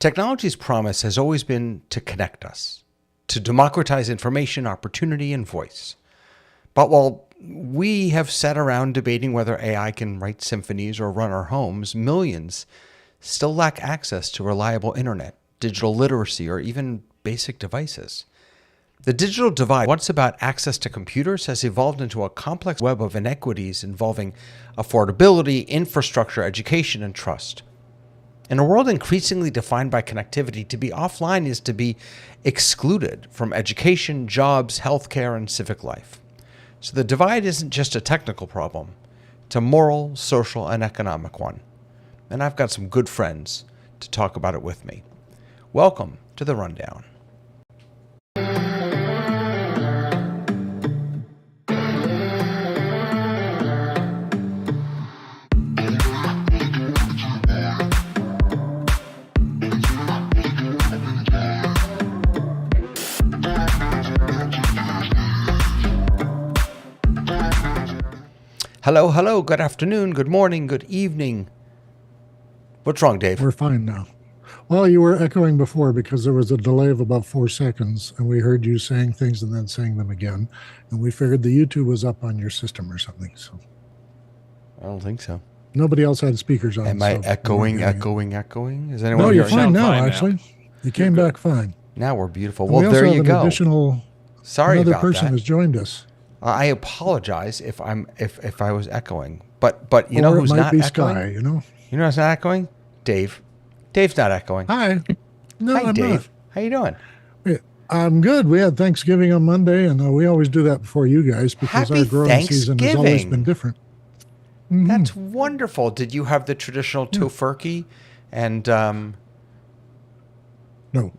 Technology's promise has always been to connect us, to democratize information, opportunity, and voice. But while we have sat around debating whether AI can write symphonies or run our homes, millions still lack access to reliable internet, digital literacy, or even basic devices. The digital divide, once about access to computers, has evolved into a complex web of inequities involving affordability, infrastructure, education, and trust. In a world increasingly defined by connectivity, to be offline is to be excluded from education, jobs, healthcare, and civic life. So the divide isn't just a technical problem, it's a moral, social, and economic one. And I've got some good friends to talk about it with me. Welcome to The Rundown. Hello, good afternoon, good morning, good evening. What's wrong, Dave? We're fine now. Well, you were echoing before because there was a delay of about 4 seconds, and we heard you saying things and then saying them again, and we figured the YouTube was up on your system or something. So I don't think so. Nobody else had speakers on. Am I echoing? Is anyone No, you're hearing fine me? now, actually. You came back fine. Now we're beautiful. And Well, we there also you have an go. Additional, Sorry another about person that. has joined us. I apologize if I was echoing, but you know Or it who's might not be echoing? Sky, you know? You know who's not echoing? Dave. Dave's not echoing. Hi. No, Hi, I'm Dave. How you doing? not. I'm good. We had Thanksgiving on Monday, and we always do that before you guys because Happy our growing season has always Thanksgiving. been different. That's wonderful. Did you have the traditional tofurkey? And No. no.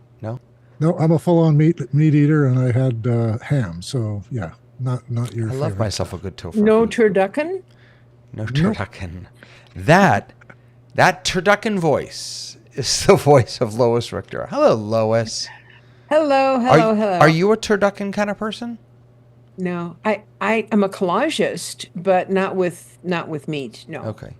No, I'm a full-on meat eater, and I had ham. So yeah, not your. I love favorite. myself a good tofurkey. No turducken? No turducken. That turducken voice is the voice of Lois Richter. Hello, Lois. Hello. Are you a turducken kind of person? No, I am a collagist, but not with meat. No. Okay.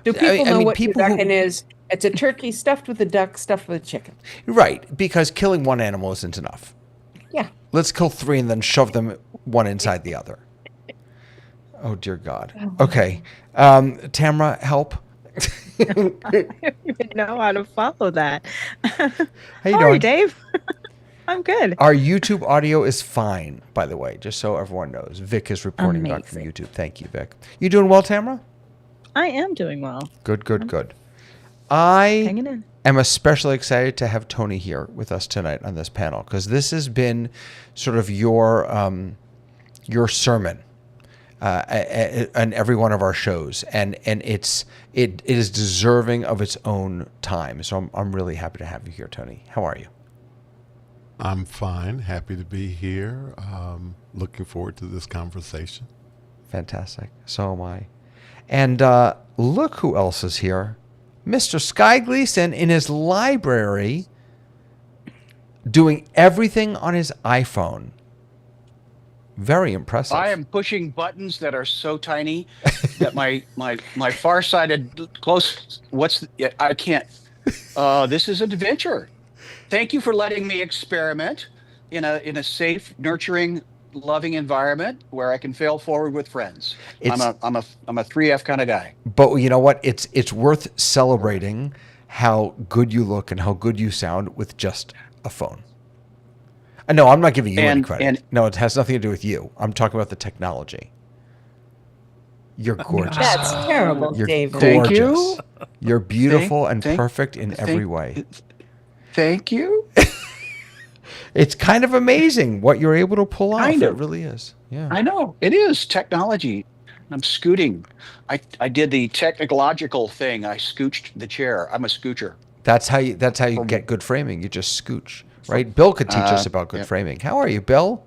Do people know what people turducken who- is? It's a turkey stuffed with a duck, stuffed with a chicken. Right, because killing one animal isn't enough. Yeah. Let's kill three and then shove them one inside the other. Oh, dear God. Okay. Tamara, help. I don't even know how to follow that. How you How are doing? you, Dave? I'm good. Our YouTube audio is fine, by the way, just so everyone knows. Vic is reporting back from Amazing. YouTube. Thank you, Vic. You doing well, Tamara? I am doing well. Good. I Hanging in. am especially excited to have Tony here with us tonight on this panel because this has been sort of your sermon on every one of our shows, and it is deserving of its own time. So I'm really happy to have you here, Tony. How are you? I'm fine. Happy to be here. Looking forward to this conversation. Fantastic. So am I. And look who else is here. Mr. Sky Gleason in his library doing everything on his iPhone. Very impressive. I am pushing buttons that are so tiny that my far-sighted I can't. This is an adventure. Thank you for letting me experiment in a safe, nurturing, loving environment where I can fail forward with friends. I'm a 3F kind of guy. But you know what? It's worth celebrating how good you look and how good you sound with just a phone. No, I'm not giving you any credit. No, it has nothing to do with you. I'm talking about the technology. You're gorgeous. That's terrible, You're David. gorgeous. Thank you. You're beautiful and perfect in every way. Thank you. It's kind of amazing what you're able to pull off. Kind It of. really is. Yeah. I know it is technology. I'm scooting. I did the technological thing. I scooched the chair. I'm a scoocher. That's how you get good framing. You just scooch, right? Bill could teach us about good framing. How are you, Bill?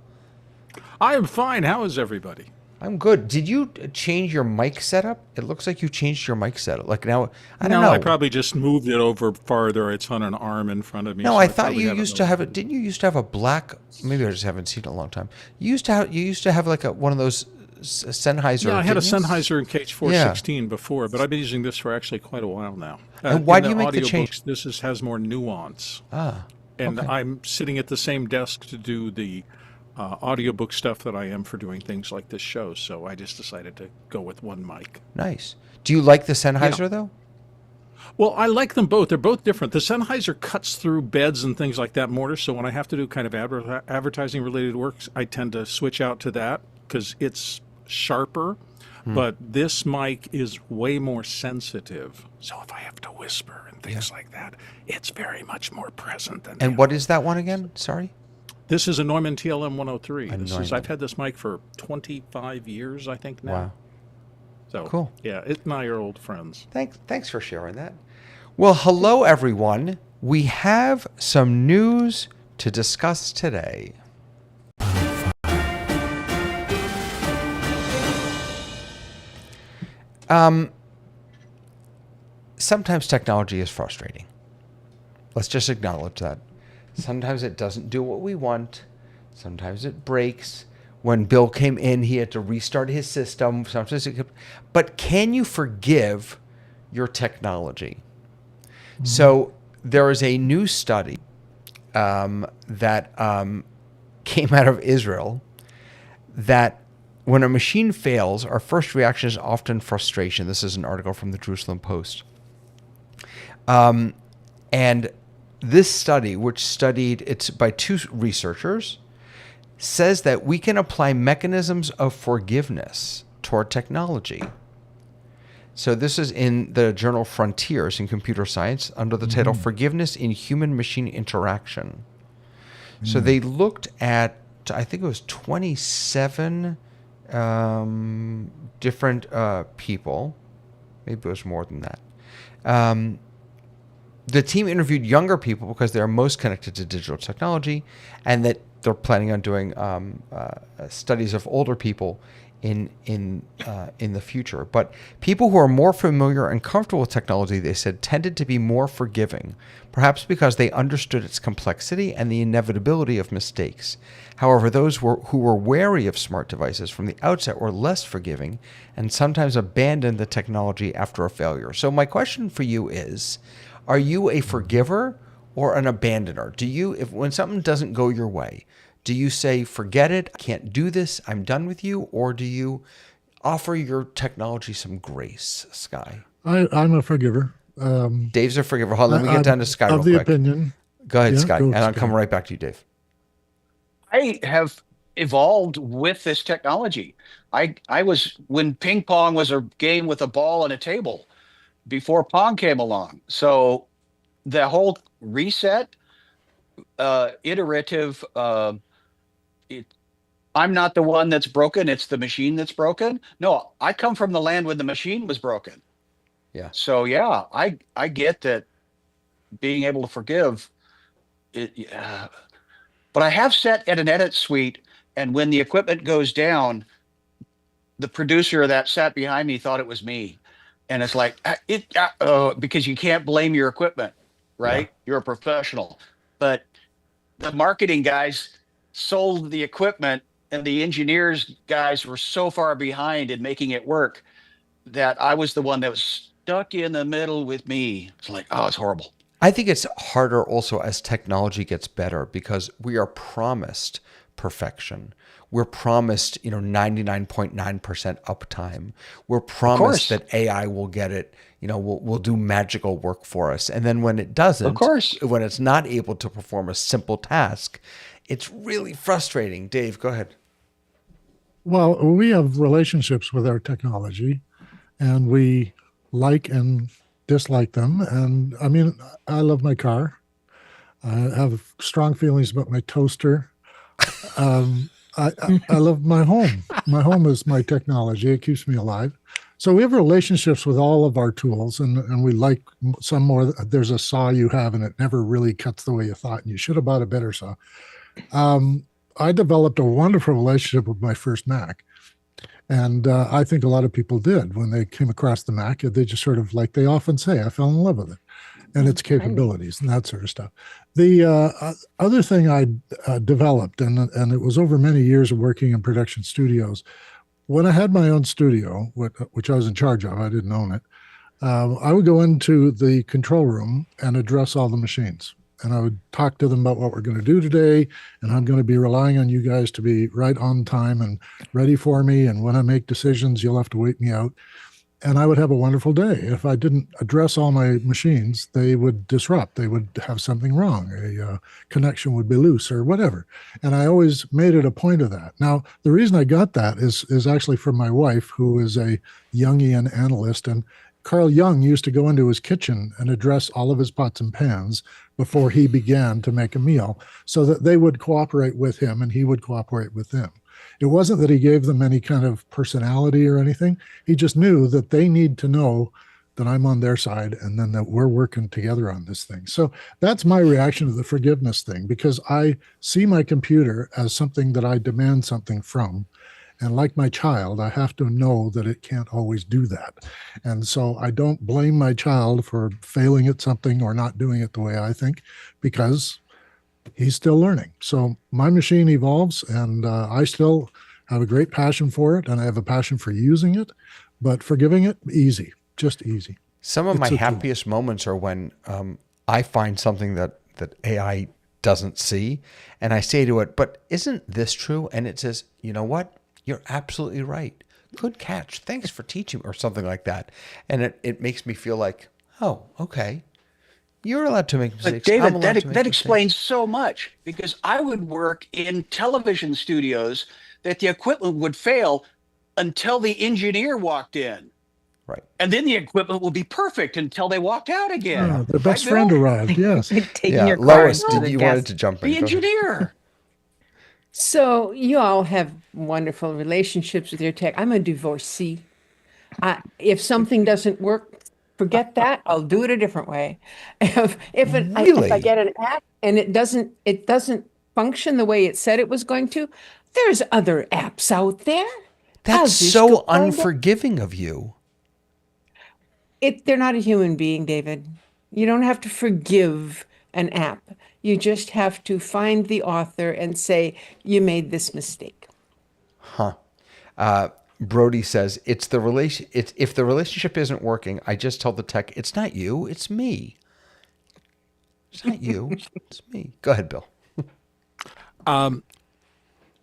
I am fine. How is everybody? I'm good. Did you change your mic setup? It looks like you changed your mic setup. Like now, I don't know. I probably just moved it over farther. It's on an arm in front of me. No, so I thought probably you used to have it. Didn't you used to have a black? Maybe I just haven't seen it in a long time. You used to have like one of those Sennheiser. Yeah, I had a didn't you? Sennheiser in KH416 before, but I've been using this for actually quite a while now. And why in do you make the audiobooks, change? This has more nuance. Ah, And okay. I'm sitting at the same desk to do the audiobook stuff that I am for doing things like this show, so I just decided to go with one mic. Nice. Do you like the Yeah. Sennheiser though? Well, I like them both. They're both different. The Sennheiser cuts through beds and things like that more, so when I have to do kind of advertising related works, I tend to switch out to that because it's sharper. But this mic is way more sensitive. So if I have to whisper and things like that, it's very much more present than And what is that one again? Sorry. This is a Neumann TLM 103. Neumann. I've had this mic for 25 years, I think now. Wow. So Cool. yeah, it and I are old friends. Thanks for sharing that. Well, hello everyone. We have some news to discuss today. Sometimes technology is frustrating. Let's just acknowledge that. Sometimes it doesn't do what we want. Sometimes it breaks. When Bill came in, he had to restart his system. Sometimes but can you forgive your technology? Mm-hmm. So there is a new study that came out of Israel that when a machine fails, our first reaction is often frustration. This is an article from the Jerusalem Post. And this study, which it's by two researchers, says that we can apply mechanisms of forgiveness toward technology. So this is in the journal Frontiers in Computer Science under the title Forgiveness in Human-Machine Interaction. So they looked at, I think it was 27 different people. Maybe it was more than that. The team interviewed younger people because they're most connected to digital technology, and that they're planning on doing studies of older people in the future. But people who are more familiar and comfortable with technology, they said, tended to be more forgiving, perhaps because they understood its complexity and the inevitability of mistakes. However, those who were wary of smart devices from the outset were less forgiving and sometimes abandoned the technology after a failure. So my question for you is, are you a forgiver or an abandoner? When something doesn't go your way, do you say, forget it, I can't do this, I'm done with you? Or do you offer your technology some grace, Sky? I'm a forgiver. Dave's a forgiver. Hold on, let me get down to Sky real Of the quick. opinion. Go ahead, Yeah, Sky, go, and I'll Sky. come right back to you, Dave. I have evolved with this technology. When ping pong was a game with a ball and a table before Pong came along. So the whole reset, iterative, I'm not the one that's broken, it's the machine that's broken. No, I come from the land when the machine was broken. Yeah. So yeah, I get that being able to forgive it. But I have sat at an edit suite, and when the equipment goes down, the producer that sat behind me thought it was me. And it's like, because you can't blame your equipment, right? Yeah. You're a professional. But the marketing guys sold the equipment, and the engineers guys were so far behind in making it work that I was the one that was stuck in the middle with me. It's like, oh, it's horrible. I think it's harder also as technology gets better because we are promised perfection. We're promised, 99.9% uptime. We're promised that AI will get it, will do magical work for us. And then when it doesn't, Of course, when it's not able to perform a simple task, it's really frustrating. Dave, go ahead. Well, we have relationships with our technology, and we like and dislike them. And I mean, I love my car. I have strong feelings about my toaster. I love my home. My home is my technology. It keeps me alive. So we have relationships with all of our tools, and we like some more. There's a saw you have, and it never really cuts the way you thought, and you should have bought a better saw. I developed a wonderful relationship with my first Mac. And I think a lot of people did when they came across the Mac. They just sort of, like they often say, I fell in love with it and its capabilities and that sort of stuff. The other thing I developed, and it was over many years of working in production studios, when I had my own studio, which I was in charge of, I didn't own it. I would go into the control room and address all the machines. And I would talk to them about what we're going to do today. And I'm going to be relying on you guys to be right on time and ready for me. And when I make decisions, you'll have to wait me out. And I would have a wonderful day. If I didn't address all my machines, they would disrupt. They would have something wrong. A connection would be loose or whatever. And I always made it a point of that. Now, the reason I got that is actually from my wife, who is a Jungian analyst. And Carl Jung used to go into his kitchen and address all of his pots and pans before he began to make a meal so that they would cooperate with him and he would cooperate with them. It wasn't that he gave them any kind of personality or anything. He just knew that they need to know that I'm on their side and then that we're working together on this thing. So that's my reaction to the forgiveness thing, because I see my computer as something that I demand something from. And like my child, I have to know that it can't always do that. And so I don't blame my child for failing at something or not doing it the way I think, because he's still learning. So my machine evolves, and I still have a great passion for it, and I have a passion for using it. But forgiving it, easy, just easy. Some of It's my a tool. happiest moments are when I find something that AI doesn't see, and I say to it, "But isn't this true?" And it says, "You know what? You're absolutely right. Good catch. Thanks for teaching," or something like that. And it makes me feel like, oh, okay. You're allowed to make mistakes. But David, I'm allowed to make that mistakes. explains so much, because I would work in television studios that the equipment would fail until the engineer walked in. Right. And then the equipment will be perfect until they walked out again. Oh, their Right, best friend Bill? arrived. Yes. Taking Yeah. your car Lois, into did the you gas. wanted to jump in? The Go ahead. engineer. So you all have wonderful relationships with your tech. I'm a divorcee. If something doesn't work, forget that. I'll do it a different way. If I Really? get an app and it doesn't function the way it said it was going to, there's other apps out there. I'll That's just so go find it. unforgiving of you. They're not a human being, David. You don't have to forgive an app. You just have to find the author and say, you made this mistake. Brody says it's the relation. It's if the relationship isn't working, I just tell the tech, it's not you, it's me. It's not you, it's me. Go ahead, Bill.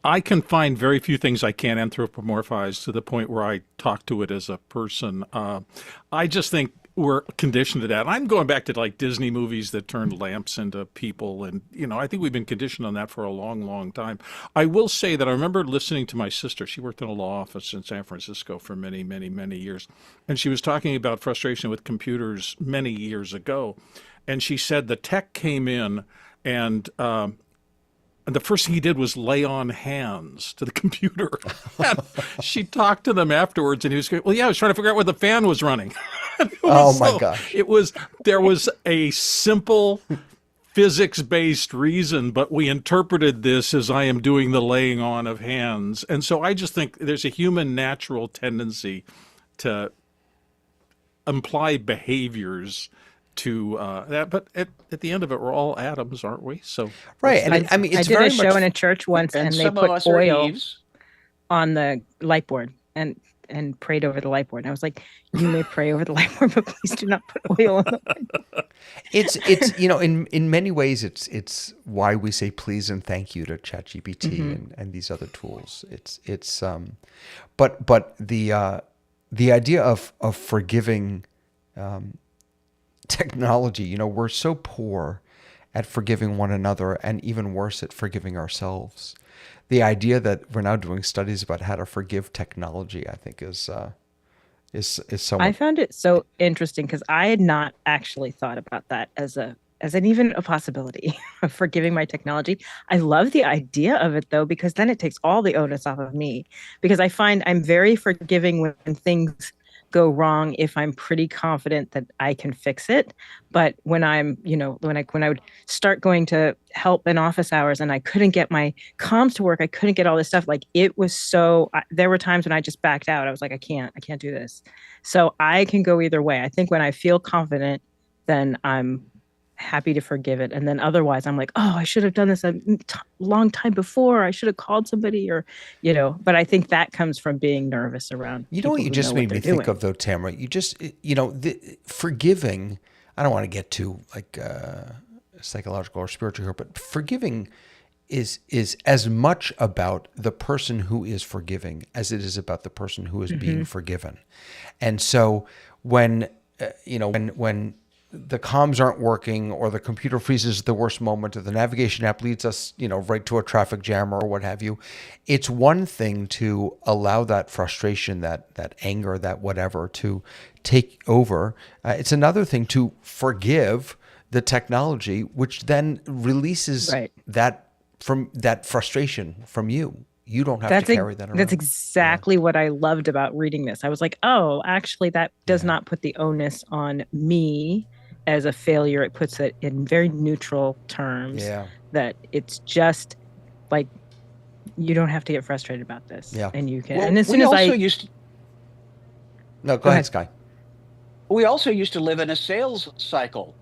I can find very few things I can't anthropomorphize to the point where I talk to it as a person. I just think we're conditioned to that. I'm going back to like Disney movies that turned lamps into people. And, I think we've been conditioned on that for a long, long time. I will say that I remember listening to my sister. She worked in a law office in San Francisco for many, many, many years. And she was talking about frustration with computers many years ago. And she said the tech came in and the first thing he did was lay on hands to the computer. And she talked to them afterwards, and he was going, well, yeah, I was trying to figure out where the fan was running. Oh my gosh. There was a simple physics-based reason, but we interpreted this as I am doing the laying on of hands. And so I just think there's a human natural tendency to imply behaviors to that, but at the end of it, we're all atoms, aren't we? So Right, and I mean, I it's did very a show much in a church once, and they some of put us are oil Eves. on the light board and prayed over the light board. And I was like, you may pray over the light board, but please do not put oil on the light board. it's in many ways it's why we say please and thank you to ChatGPT and these other tools. But the idea of forgiving technology, we're so poor at forgiving one another, and even worse at forgiving ourselves. The idea that we're now doing studies about how to forgive technology, I think, is somewhat. I found it so interesting because I had not actually thought about that as an even a possibility of forgiving my technology. I love the idea of it though, because then it takes all the onus off of me, because I find I'm very forgiving when things go wrong if I'm pretty confident that I can fix it. But when I'm, when I would start going to help in office hours and I couldn't get my comms to work, I couldn't get all this stuff. Like it was there were times when I just backed out. I was like, I can't do this. So I can go either way. I think when I feel confident, then I'm happy to forgive it. And then otherwise I'm like, oh, I should have done this a long time before. I should have called somebody, or, but I think that comes from being nervous around You know what people you who just know what made me they're think doing. of, though, Tamara? You just, forgiving, I don't want to get too like psychological or spiritual here, but forgiving is as much about the person who is forgiving as it is about the person who is being forgiven. And so when when the comms aren't working, or the computer freezes at the worst moment, or the navigation app leads us, right to a traffic jam or what have you, it's one thing to allow that frustration, that anger, that whatever to take over. It's another thing to forgive the technology, which then releases Right. that frustration from you. You don't have to carry that around. That's exactly what I loved about reading this. I was like, oh, actually, that does not put the onus on me as a failure. It puts it in very neutral terms. Yeah. That it's just like, you don't have to get frustrated about this. Yeah. And you can. Well, and as soon we as also I used to, No, go ahead, Sky. we also used to live in a sales cycle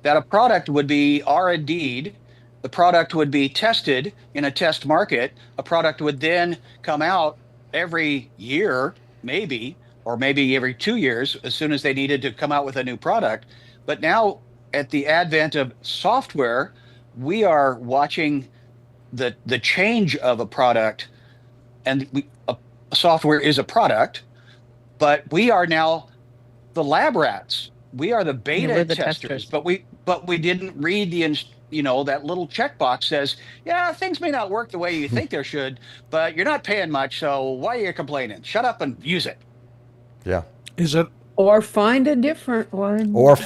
that a product would be R&D'd, the product would be tested in a test market, a product would then come out every year, maybe, or maybe every 2 years, as soon as they needed to come out with a new product. But now, at the advent of software, we are watching the change of a product, and software is a product, but we are now the lab rats. We are the beta we're the testers, testers. but we didn't read that little checkbox says, yeah, things may not work the way you think they should, but you're not paying much, so why are you complaining? Shut up and use it. Yeah. Is it Or find a different one. Or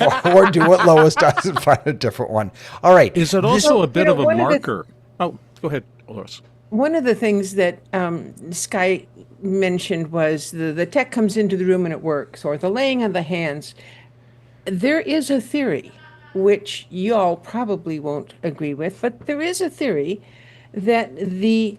do what Lois does and find a different one. All right. Is it also a bit of a one of the- marker? Oh, go ahead, Lois. One of the things that Sky mentioned was the tech comes into the room and it works, or the laying of the hands. There is a theory, which you all probably won't agree with, but there is a theory that the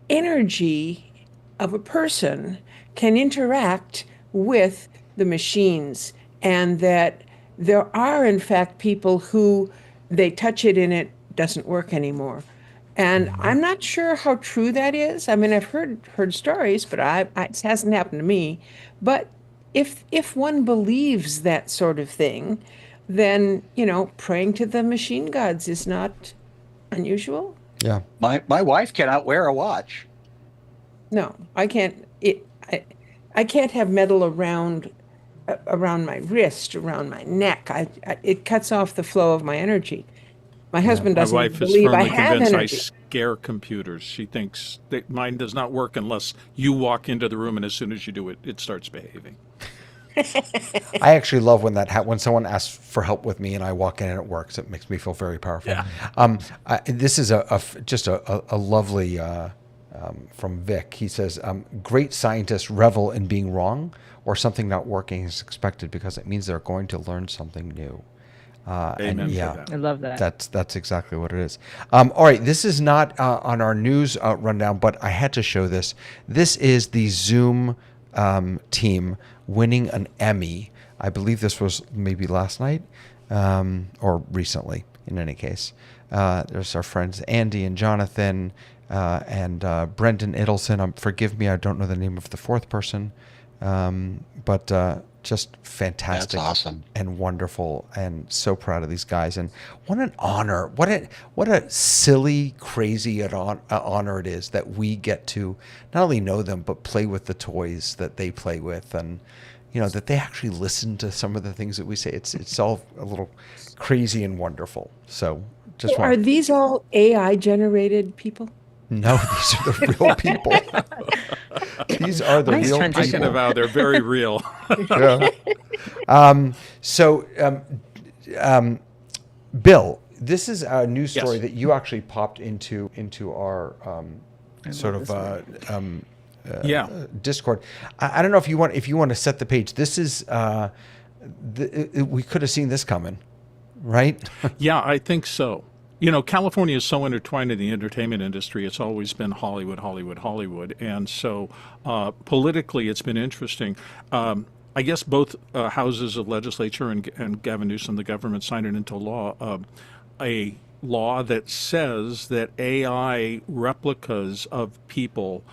energy of a person can interact with the machines, and that there are, in fact, people who they touch it and it doesn't work anymore. And I'm not sure how true that is. I mean, I've heard stories, but it hasn't happened to me. But if one believes that sort of thing, then praying to the machine gods is not unusual. Yeah. My wife cannot wear a watch. No, I can't. I can't have metal around my wrist, around my neck. It cuts off the flow of my energy. My husband My doesn't wife is believe I firmly have convinced I energy. scare computers. She thinks that mine does not work unless you walk into the room, and as soon as you do it, it starts behaving. I actually love when when someone asks for help with me and I walk in and it works. It makes me feel very powerful. Yeah. This is just a lovely from Vic. He says, great scientists revel in being wrong or something not working as expected because it means they're going to learn something new. Amen And for yeah, that. I love that. that's exactly what it is. All right, this is not on our news rundown, but I had to show this. This is the Zoom team winning an Emmy. I believe this was maybe last night or recently. In any case, there's our friends Andy and Jonathan and Brendan Idelson. Forgive me, I don't know the name of the fourth person, but just fantastic. That's awesome. And wonderful, and so proud of these guys. And what an honor! What a silly, crazy honor it is that we get to not only know them but play with the toys that they play with, and that they actually listen to some of the things that we say. It's all a little crazy and wonderful. So just Are these all AI generated people? no, these are the real people. These are the Nice real transition. I can people. avow they're very real. Yeah. Bill, this is a news story Yes. that you actually popped into our sort of Yeah. Discord. I don't know if you want to set the page. This is we could have seen this coming, right? Yeah, I think so. California is so intertwined in the entertainment industry. It's always been Hollywood, Hollywood, Hollywood. And so politically, it's been interesting. I guess both houses of legislature and Gavin Newsom, the government, signed it into law, a law that says that AI replicas of people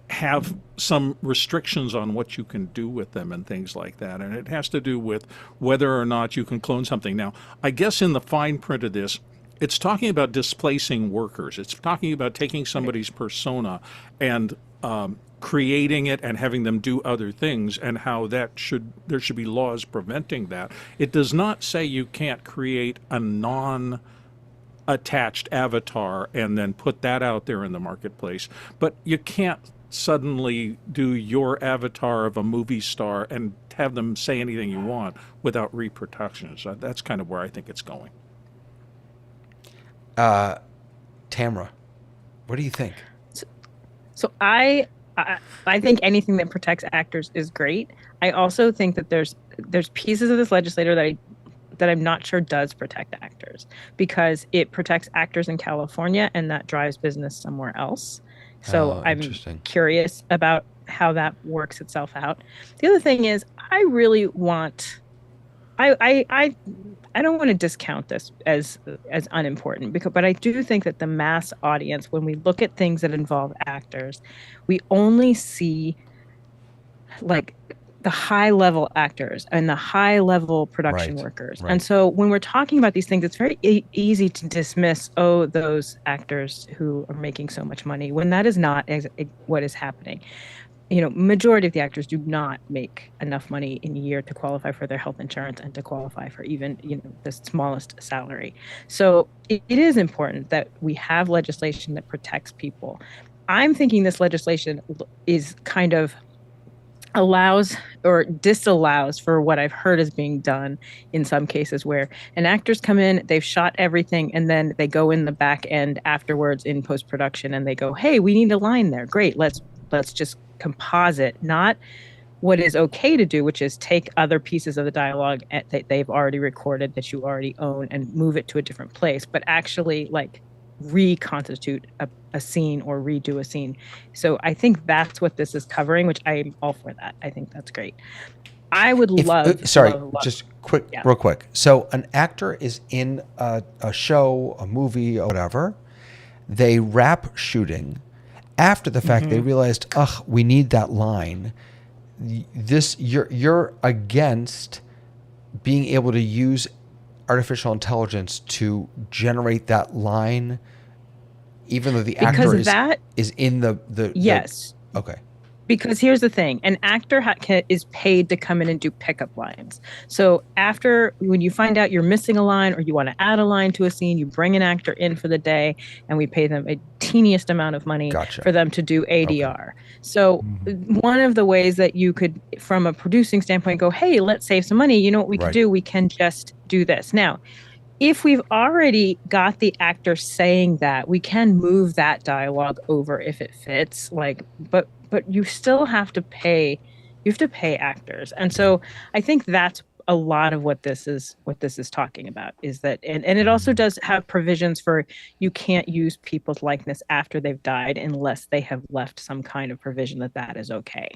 have some restrictions on what you can do with them and things like that. And it has to do with whether or not you can clone something. Now, I guess in the fine print of this, it's talking about displacing workers. It's talking about taking somebody's persona and creating it and having them do other things, and how there should be laws preventing that. It does not say you can't create a non-attached avatar and then put that out there in the marketplace, but you can't suddenly do your avatar of a movie star and have them say anything you want without repercussions. That's kind of where I think it's going. Tamara, what do you think? So I think anything that protects actors is great. I also think that there's pieces of this legislator that I'm not sure does protect actors, because it protects actors in California and that drives business somewhere else. So I'm curious about how that works itself out. The other thing is, I really want, I don't want to discount this as unimportant, but I do think that the mass audience, when we look at things that involve actors, we only see like the high level actors and the high level production workers. Right. And so when we're talking about these things, it's very easy to dismiss, oh, those actors who are making so much money, when that is not what is happening. You know, majority of the actors do not make enough money in a year to qualify for their health insurance and to qualify for even, you know, the smallest salary. So it is important that we have legislation that protects people. I'm thinking this legislation is kind of allows or disallows for what I've heard is being done in some cases, where an actors come in, they've shot everything, and then they go in the back end afterwards in post-production and they go, hey, we need a line there. Great, let's just composite, not what is okay to do, which is take other pieces of the dialogue that they've already recorded that you already own and move it to a different place, but actually like reconstitute a scene or redo a scene. So I think that's what this is covering, which I'm all for that. I think that's great. I would love. Just real quick. So an actor is in a show, a movie, or whatever. They wrap shooting. After the fact, they realized, we need that line. You're against being able to use artificial intelligence to generate that line, even though the actor is in the yes. Okay. Because here's the thing, an actor is paid to come in and do pickup lines. So when you find out you're missing a line or you want to add a line to a scene, you bring an actor in for the day and we pay them a teeniest amount of money for them to do ADR. Okay. So one of the ways that you could, from a producing standpoint, go, hey, let's save some money. You know what we could do? We can just do this. Now, if we've already got the actor saying that, we can move that dialogue over if it fits, but you still have to pay. You have to pay actors, and so I think that's a lot of what this is talking about. Is that, and it also does have provisions for you can't use people's likeness after they've died unless they have left some kind of provision that is okay.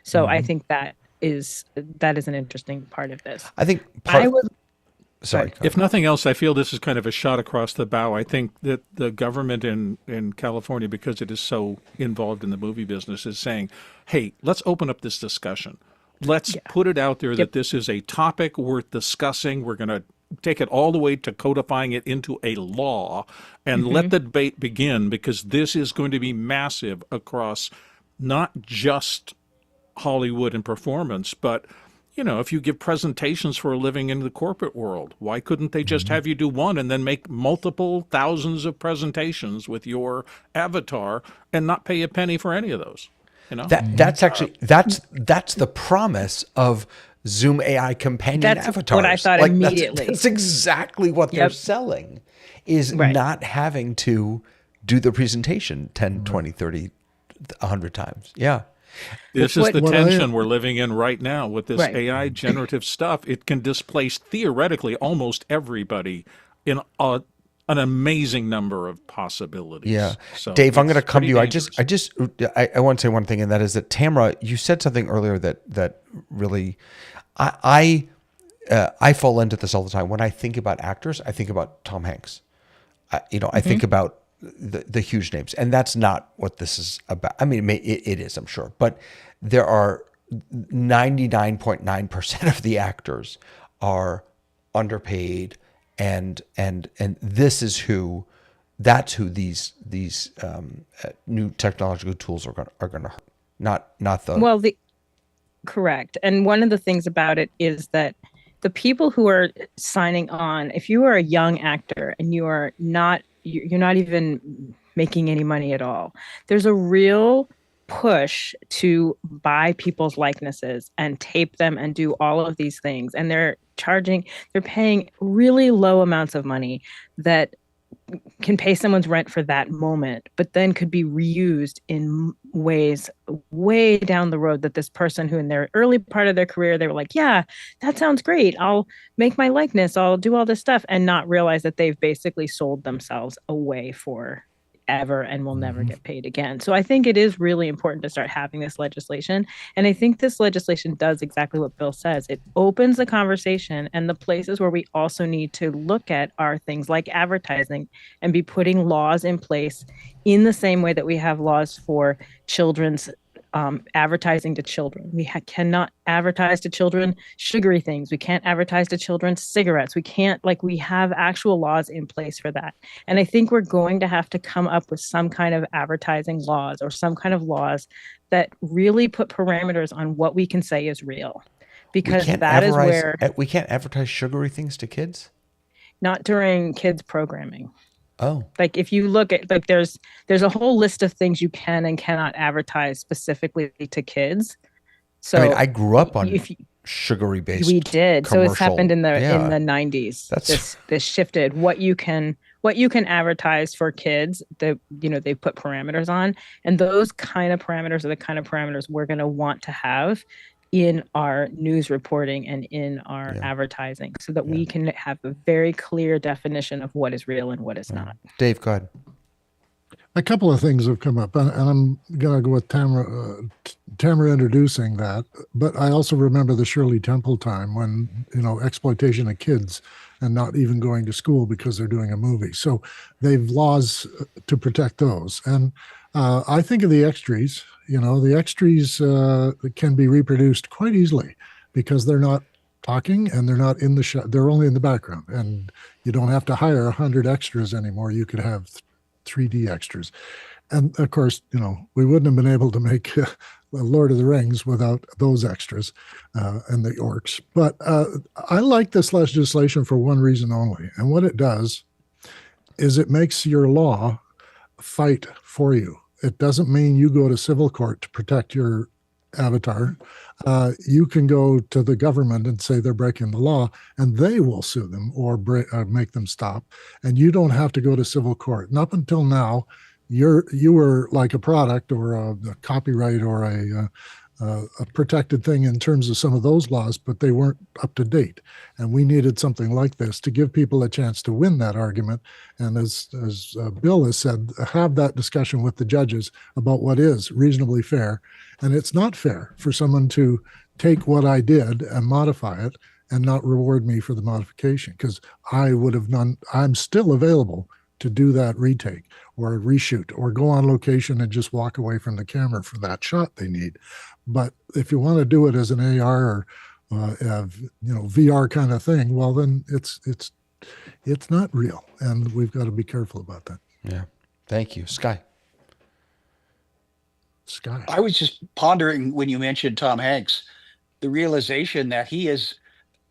So I think that is an interesting part of this. I think Sorry. If nothing else, I feel this is kind of a shot across the bow. I think that the government in California, because it is so involved in the movie business, is saying, hey, let's open up this discussion. Let's put it out there that this is a topic worth discussing. We're going to take it all the way to codifying it into a law and let the debate begin, because this is going to be massive across not just Hollywood and performance, but you know, if you give presentations for a living in the corporate world, why couldn't they just have you do one and then make multiple thousands of presentations with your avatar and not pay a penny for any of those? You know, that's the promise of Zoom AI companion avatars. What I thought immediately. That's exactly what they're selling, is not having to do the presentation 10, 20, 30, 100 times. Yeah. This is the tension we're living in right now with this AI generative stuff. It can displace theoretically almost everybody in a an amazing number of possibilities. Yeah. So Dave, I'm going to it's come to pretty you. dangerous. I want to say one thing, and that is that Tamara, you said something earlier that really, I fall into this all the time. When I think about actors, I think about Tom Hanks. I think about the huge names, and that's not what this is about. I mean, it is, I'm sure, but there are 99.9% of the actors are underpaid, and this is that's who these new technological tools are going to hurt. Not the Well, correct. And one of the things about it is that the people who are signing on, if you are a young actor and you're not even making any money at all, there's a real push to buy people's likenesses and tape them and do all of these things. And they're paying really low amounts of money that can pay someone's rent for that moment, but then could be reused in ways way down the road, that this person who in their early part of their career, they were like, yeah, that sounds great. I'll make my likeness. I'll do all this stuff, and not realize that they've basically sold themselves away for ever and will never get paid again. So I think it is really important to start having this legislation. And I think this legislation does exactly what Bill says. It opens the conversation, and the places where we also need to look at are things like advertising, and be putting laws in place in the same way that we have laws for children's advertising to children. We cannot advertise to children sugary things. We can't advertise to children cigarettes. We have actual laws in place for that. And I think we're going to have to come up with some kind of advertising laws, or some kind of laws that really put parameters on what we can say is real. Because that is where we can't advertise sugary things to kids. Not during kids programming. Oh, Like if you look at, like, there's a whole list of things you can and cannot advertise specifically to kids. So I mean, I grew up on sugary based. We did. So it's happened in the 90s. That's this shifted what you can advertise for kids. They put parameters on, and those kind of parameters are the kind of parameters we're going to want to have in our news reporting and in our advertising, so that we can have a very clear definition of what is real and what is not. Dave, go ahead. A couple of things have come up, and I'm going to go with Tamara introducing that. But I also remember the Shirley Temple time when, exploitation of kids and not even going to school because they're doing a movie. So they've laws to protect those. And I think of the extras. The extras can be reproduced quite easily because they're not talking and they're not in the shot. They're only in the background, and you don't have to hire 100 extras anymore. You could have 3D extras. And of course, we wouldn't have been able to make Lord of the Rings without those extras and the orcs. But I like this legislation for one reason only. And what it does is it makes your law fight for you. It doesn't mean you go to civil court to protect your avatar. You can go to the government and say they're breaking the law, and they will sue them or make them stop. And you don't have to go to civil court. And up until now, you were like a product or a copyright or a protected thing in terms of some of those laws, but they weren't up to date. And we needed something like this to give people a chance to win that argument. And as Bill has said, have that discussion with the judges about what is reasonably fair. And it's not fair for someone to take what I did and modify it and not reward me for the modification, because I'm still available to do that retake or reshoot or go on location and just walk away from the camera for that shot they need. But if you want to do it as an AR or VR kind of thing, well, then it's not real, and we've got to be careful about that. Yeah, thank you, Sky. I was just pondering when you mentioned Tom Hanks, the realization that he is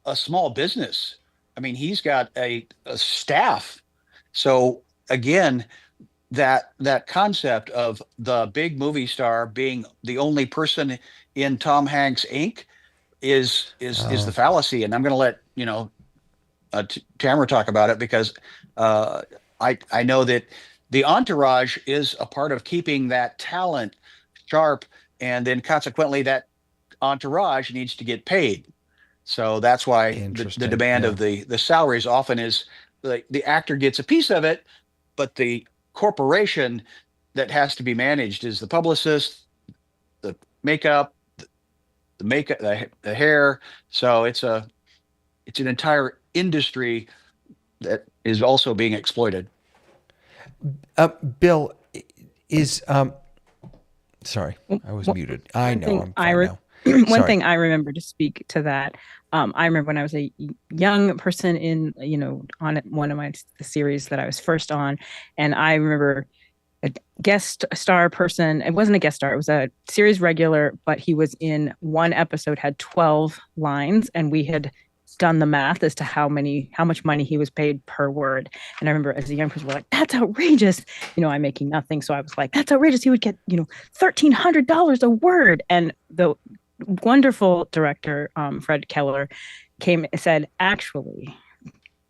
a small business. I mean, he's got a staff. So again, that concept of the big movie star being the only person in Tom Hanks Inc. is the fallacy. And I'm going to let Tamara talk about it, because I know that the entourage is a part of keeping that talent sharp, and then consequently that entourage needs to get paid. So that's why the demand of the salaries often is the actor gets a piece of it, but the corporation that has to be managed is the publicist, the makeup, the makeup, the hair. So it's an entire industry that is also being exploited. Bill, is sorry, I was muted. I know, I'm fine now. One Sorry. thing I remember to speak to that. I remember when I was a young person in, on one of the series that I was first on, and I remember a guest star person. It wasn't a guest star; it was a series regular, but he was in one episode, had 12 lines, and we had done the math as to how much money he was paid per word. And I remember as a young person, we're like, that's outrageous. I'm making nothing. So I was like, that's outrageous. He would get, $1,300 a word. And the wonderful director, Fred Keller, came and said, actually,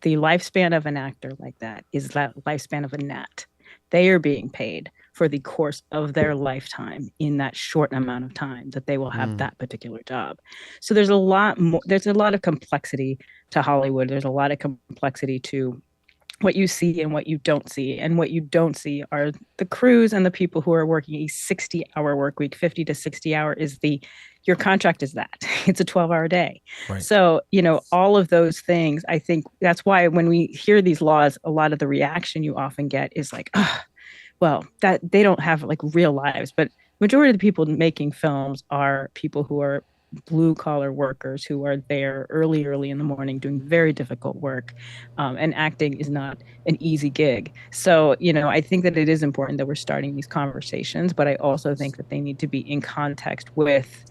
the lifespan of an actor like that is that lifespan of a gnat. They are being paid for the course of their lifetime in that short amount of time that they will have that particular job. So there's a lot more, there's a lot of complexity to Hollywood. There's a lot of complexity to what you see and what you don't see. And what you don't see are the crews and the people who are working a 60-hour work week. 50 to 60 hour is your contract is that. It's a 12-hour day. Right. So, all of those things, I think that's why when we hear these laws, a lot of the reaction you often get is like, well, that they don't have like real lives. But majority of the people making films are people who are blue collar workers who are there early in the morning doing very difficult work. And acting is not an easy gig. So, I think that it is important that we're starting these conversations, but I also think that they need to be in context with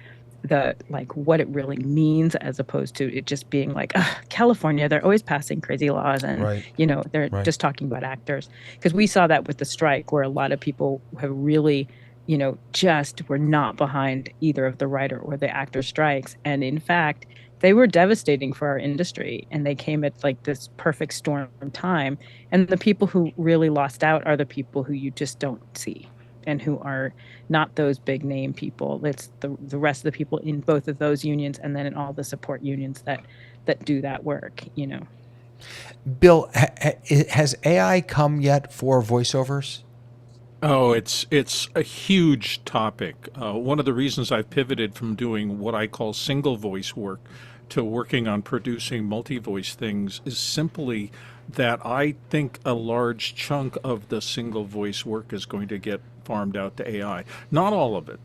what it really means, as opposed to it just being like, California, they're always passing crazy laws and, Right. They're Right. just talking about actors. Because we saw that with the strike, where a lot of people have really, just were not behind either of the writer or the actor strikes. And in fact, they were devastating for our industry, and they came at like this perfect storm time. And the people who really lost out are the people who you just don't see, and who are not those big name people. It's the rest of the people in both of those unions, and then in all the support unions that do that work. Bill, has AI come yet for voiceovers? Oh, it's a huge topic. One of the reasons I've pivoted from doing what I call single voice work to working on producing multi-voice things is simply that I think a large chunk of the single voice work is going to get farmed out to AI. Not all of it.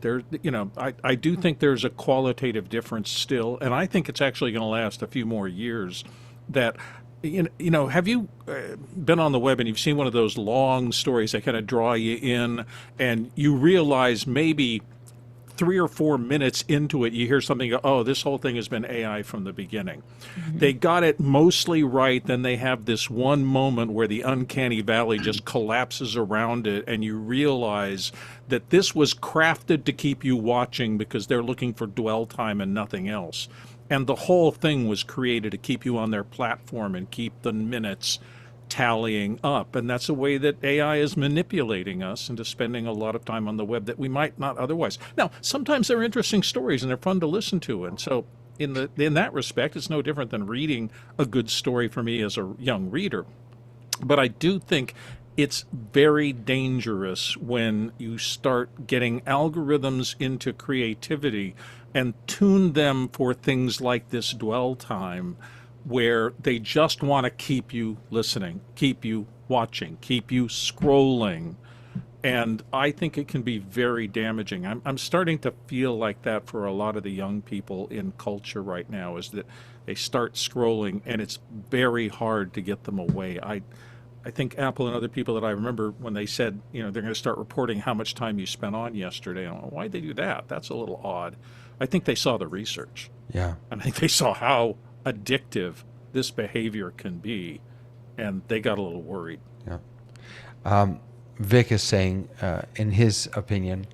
I do think there's a qualitative difference still, and I think it's actually going to last a few more years. That have you been on the web and you've seen one of those long stories that kind of draw you in, and you realize maybe 3 or 4 minutes into it, you hear something, oh, this whole thing has been AI from the beginning. Mm-hmm. They got it mostly right. Then they have this one moment where the uncanny valley just collapses around it, and you realize that this was crafted to keep you watching because they're looking for dwell time and nothing else. And the whole thing was created to keep you on their platform and keep the minutes tallying up. And that's a way that AI is manipulating us into spending a lot of time on the web that we might not otherwise. Now, sometimes they're interesting stories and they're fun to listen to. And so in that respect, it's no different than reading a good story for me as a young reader. But I do think it's very dangerous when you start getting algorithms into creativity and tune them for things like this dwell time, where they just want to keep you listening, keep you watching, keep you scrolling. And I think it can be very damaging. I'm starting to feel like that for a lot of the young people in culture right now, is that they start scrolling and it's very hard to get them away. I think Apple and other people that I remember when they said, they're going to start reporting how much time you spent on yesterday. Why'd they do that? That's a little odd. I think they saw the research. Yeah. And I think they saw how addictive this behavior can be, and they got a little worried. Yeah. Vic is saying, in his opinion,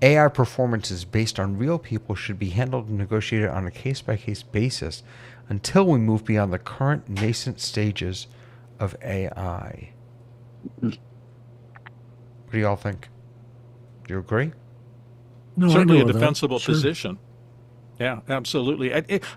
AI performances based on real people should be handled and negotiated on a case-by-case basis until we move beyond the current nascent stages of AI. What do y'all think? Do you agree? No, I Certainly go a with that. defensible Sure. position. Yeah, absolutely.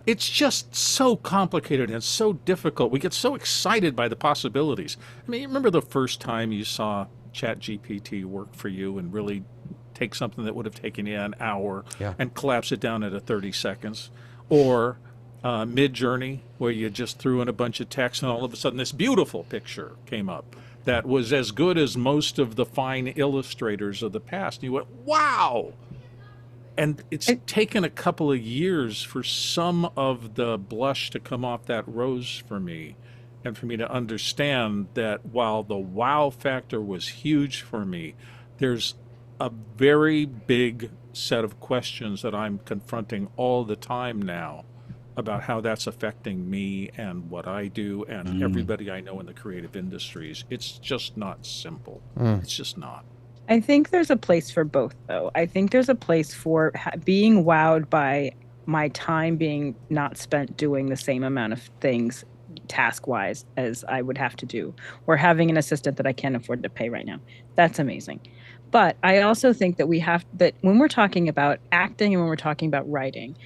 It's just so complicated and so difficult. We get so excited by the possibilities. I mean, you remember the first time you saw ChatGPT work for you and really take something that would have taken you an hour Yeah. and collapse it down into 30 seconds? Or Mid-Journey, where you just threw in a bunch of text and all of a sudden this beautiful picture came up that was as good as most of the fine illustrators of the past. And you went, wow! And it's taken a couple of years for some of the blush to come off that rose for me, and for me to understand that while the wow factor was huge for me, there's a very big set of questions that I'm confronting all the time now about how that's affecting me and what I do and everybody I know in the creative industries. It's just not simple. It's just not. I think there's a place for both, though. I think there's a place for being wowed by my time being not spent doing the same amount of things task-wise as I would have to do, or having an assistant that I can't afford to pay right now. That's amazing. But I also think that that when we're talking about acting and when we're talking about writing,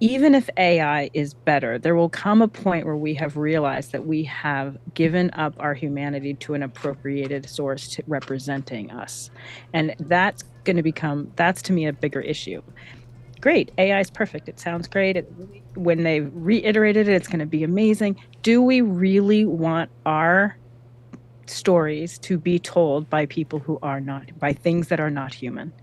even if AI is better, there will come a point where we have realized that we have given up our humanity to an appropriated source representing us. And that's to me a bigger issue. Great, AI is perfect. It sounds great. When they reiterated it, it's going to be amazing. Do we really want our stories to be told by people who are not, by things that are not human?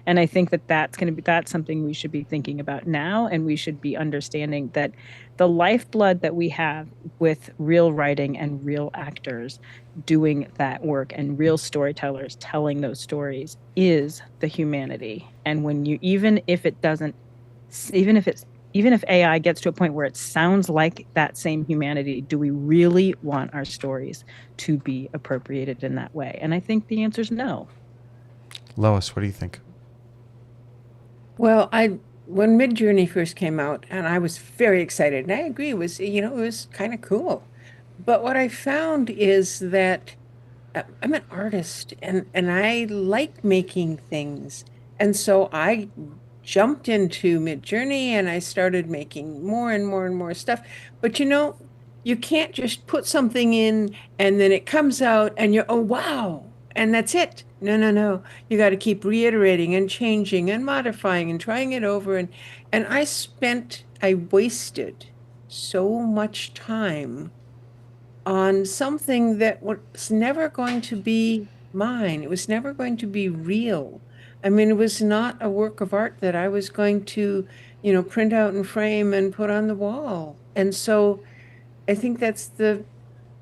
And I think that that's something we should be thinking about now, and we should be understanding that the lifeblood that we have with real writing and real actors doing that work and real storytellers telling those stories is the humanity. And when you, even if AI gets to a point where it sounds like that same humanity, do we really want our stories to be appropriated in that way? And I think the answer is no. Lois, what do you think? Well, when Mid-Journey first came out, and I was very excited, and I agree, it was kind of cool. But what I found is that I'm an artist, and I like making things. And so I jumped into Mid-Journey and I started making more and more and more stuff. But you can't just put something in and then it comes out and you're, oh, wow, and that's it. No. You got to keep reiterating and changing and modifying and trying it over. And I wasted so much time on something that was never going to be mine. It was never going to be real. I mean, it was not a work of art that I was going to, print out and frame and put on the wall. And so I think that's the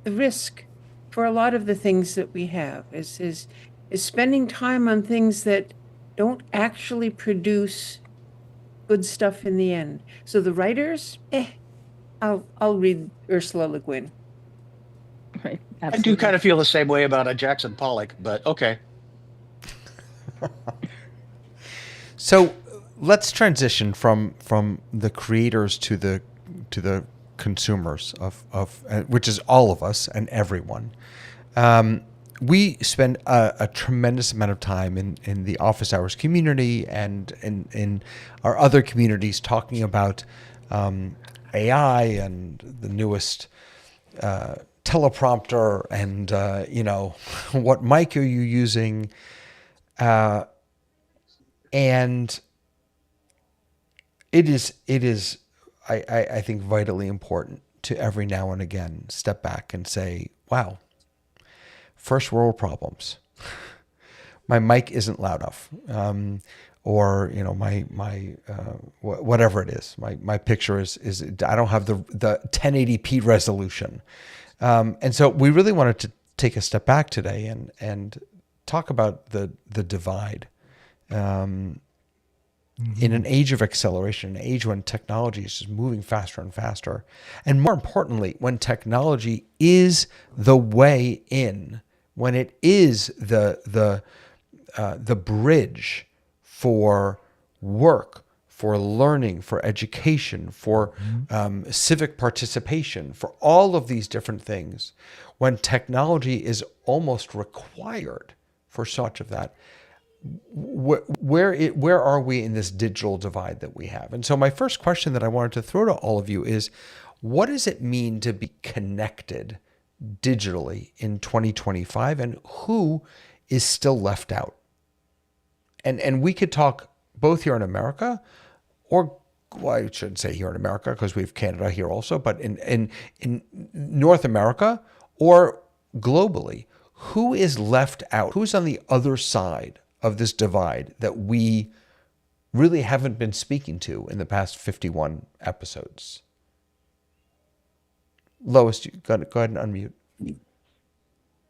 risk for a lot of the things that we have is spending time on things that don't actually produce good stuff in the end. So the writers, I'll read Ursula Le Guin. Right. I do kind of feel the same way about a Jackson Pollock, but okay. So let's transition from the creators to the consumers of which is all of us and everyone. We spend a tremendous amount of time in the office hours community and in our other communities talking about AI and the newest teleprompter and what mic are you using, and it is I think vitally important to every now and again step back and say, wow, first world problems. My mic isn't loud enough, or my whatever it is. My picture is I don't have the 1080p resolution, and so we really wanted to take a step back today and talk about the divide. In an age of acceleration, an age when technology is just moving faster and faster, and more importantly, when technology is the way in, when it is the bridge for work, for learning, for education, for civic participation, for all of these different things, when technology is almost required for such of that, where are we in this digital divide that we have? And so my first question that I wanted to throw to all of you is, what does it mean to be connected digitally in 2025, and who is still left out? And we could talk both here in America, or well, I shouldn't say here in America because we have Canada here also, but in North America or globally, who is left out? Who's on the other side of this divide that we really haven't been speaking to in the past 51 episodes? Lois, go ahead and unmute.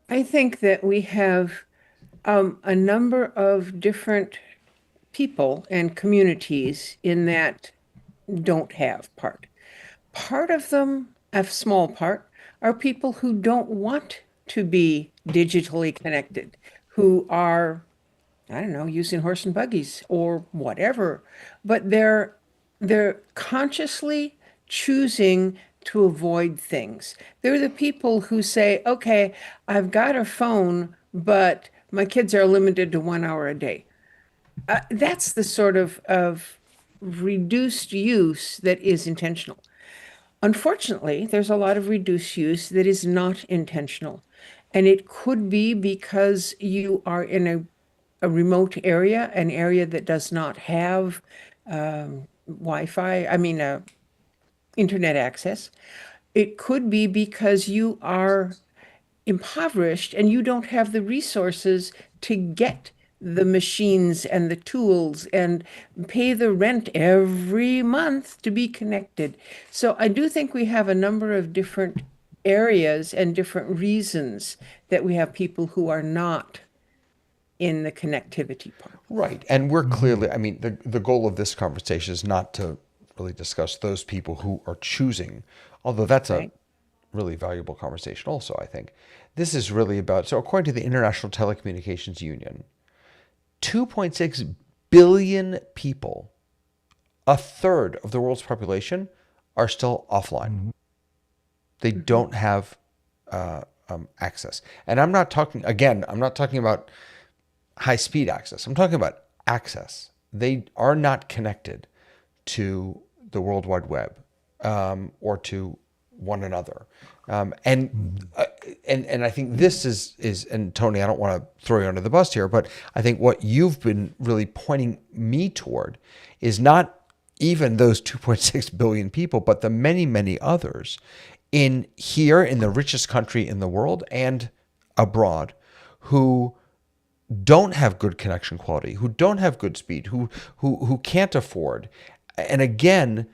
I think that we have a number of different people and communities in that don't have part. Part of them, a small part, are people who don't want to be digitally connected, who are, I don't know, using horse and buggies or whatever, but they're consciously choosing to avoid things. They're the people who say, okay, I've got a phone, but my kids are limited to 1 hour a day. That's the sort of reduced use that is intentional. Unfortunately, there's a lot of reduced use that is not intentional. And it could be because you are in a remote area, an area that does not have Wi-Fi, internet access. It could be because you are impoverished and you don't have the resources to get the machines and the tools and pay the rent every month to be connected. So I do think we have a number of different areas and different reasons that we have people who are not in the connectivity part. Right. And we're clearly, the goal of this conversation is not to really discuss those people who are choosing, although that's Right. a really valuable conversation also, I think. This is really about, so according to the International Telecommunications Union, 2.6 billion people, a third of the world's population, are still offline. They don't have access. And I'm not talking about high-speed access. I'm talking about access. They are not connected to the World Wide Web or to one another. And I think this is, and Tony, I don't want to throw you under the bus here, but I think what you've been really pointing me toward is not even those 2.6 billion people, but the many, many others in the richest country in the world and abroad who don't have good connection quality, who don't have good speed, who can't afford. And again,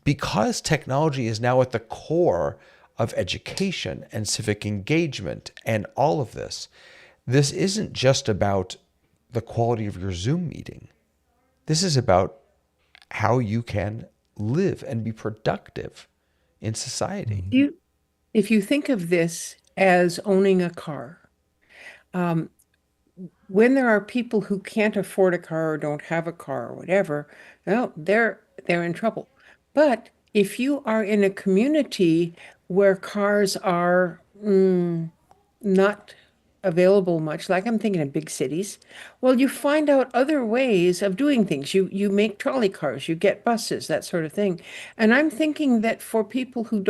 because technology is now at the core of education and civic engagement and all of this, this isn't just about the quality of your Zoom meeting. This is about how you can live and be productive in society. If you think of this as owning a car, when there are people who can't afford a car or don't have a car or whatever, well, they're in trouble. But if you are in a community where cars are not available much, like I'm thinking of big cities, well, you find out other ways of doing things. You make trolley cars, you get buses, that sort of thing. And I'm thinking that for people who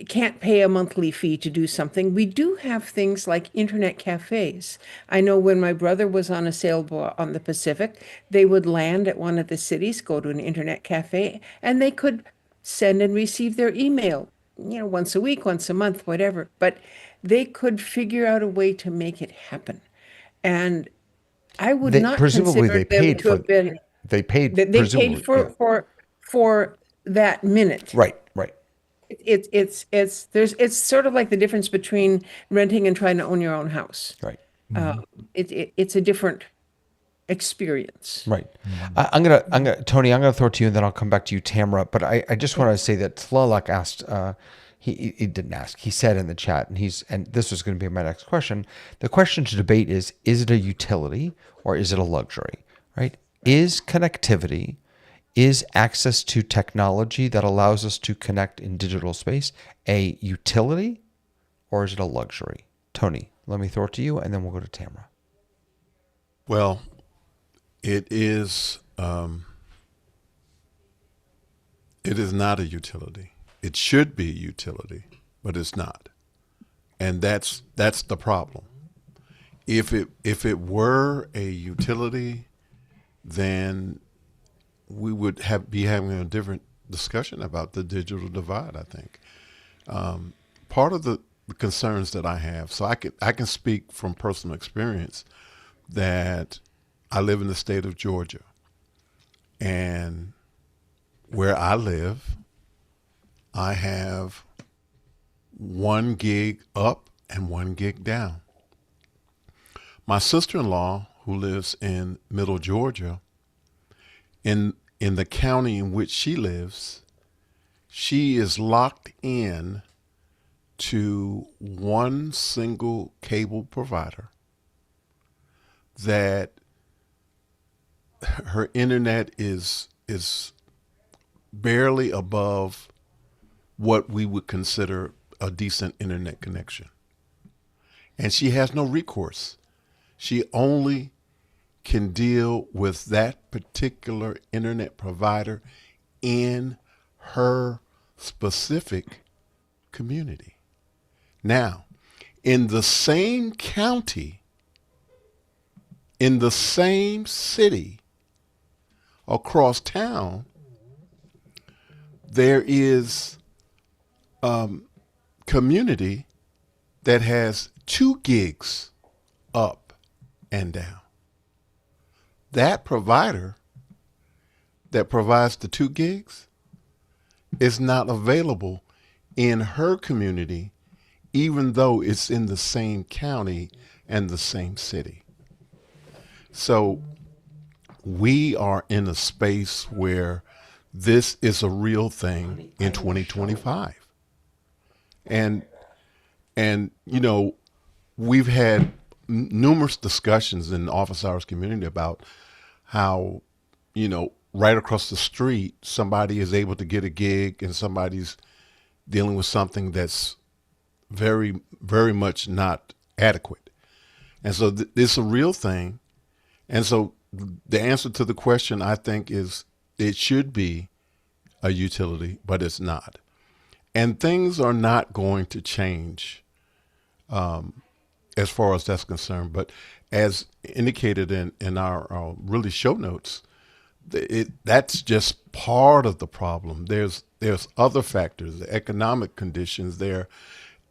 can't pay a monthly fee to do something, we do have things like internet cafes. I know when my brother was on a sailboat on the Pacific, they would land at one of the cities, go to an internet cafe, and they could send and receive their email, once a week, once a month, whatever. But they could figure out a way to make it happen. And I would not presumably consider they them paid to for have been, they paid they paid presumably, yeah. for that minute. Right. It's sort of like the difference between renting and trying to own your own house. Right. It's a different experience. Right. Tony, I'm gonna throw it to you, and then I'll come back to you, Tamara. But I just want to say that Tlalak asked. He didn't ask. He said in the chat, and this was going to be my next question. The question to debate is it a utility or is it a luxury? Right? Is connectivity, is access to technology that allows us to connect in digital space a utility or is it a luxury? Tony, let me throw it to you, and then we'll go to Tamara. Well, it is. It is not a utility. It should be a utility, but it's not, and that's the problem. If it were a utility, then we would be having a different discussion about the digital divide. I think part of the concerns that I have, so I can speak from personal experience that I live in the state of Georgia, and where I live, I have 1 gig up and 1 gig down. My sister-in-law, who lives in Middle Georgia, in the county in which she lives, she is locked in to one single cable provider that her internet is barely above what we would consider a decent internet connection. And she has no recourse. She only can deal with that particular internet provider in her specific community. Now, in the same county, in the same city, across town, there is community that has 2 gigs up and down. That provider that provides the 2 gigs is not available in her community, even though it's in the same county and the same city. So we are in a space where this is a real thing in 2025. And we've had numerous discussions in the office hours community about how, right across the street, somebody is able to get a gig and somebody's dealing with something that's very, very much not adequate. And so it's a real thing. And so the answer to the question, I think, is it should be a utility, but it's not. And things are not going to change as far as that's concerned. But as indicated in our really show notes, that's just part of the problem. There's other factors, the economic conditions, their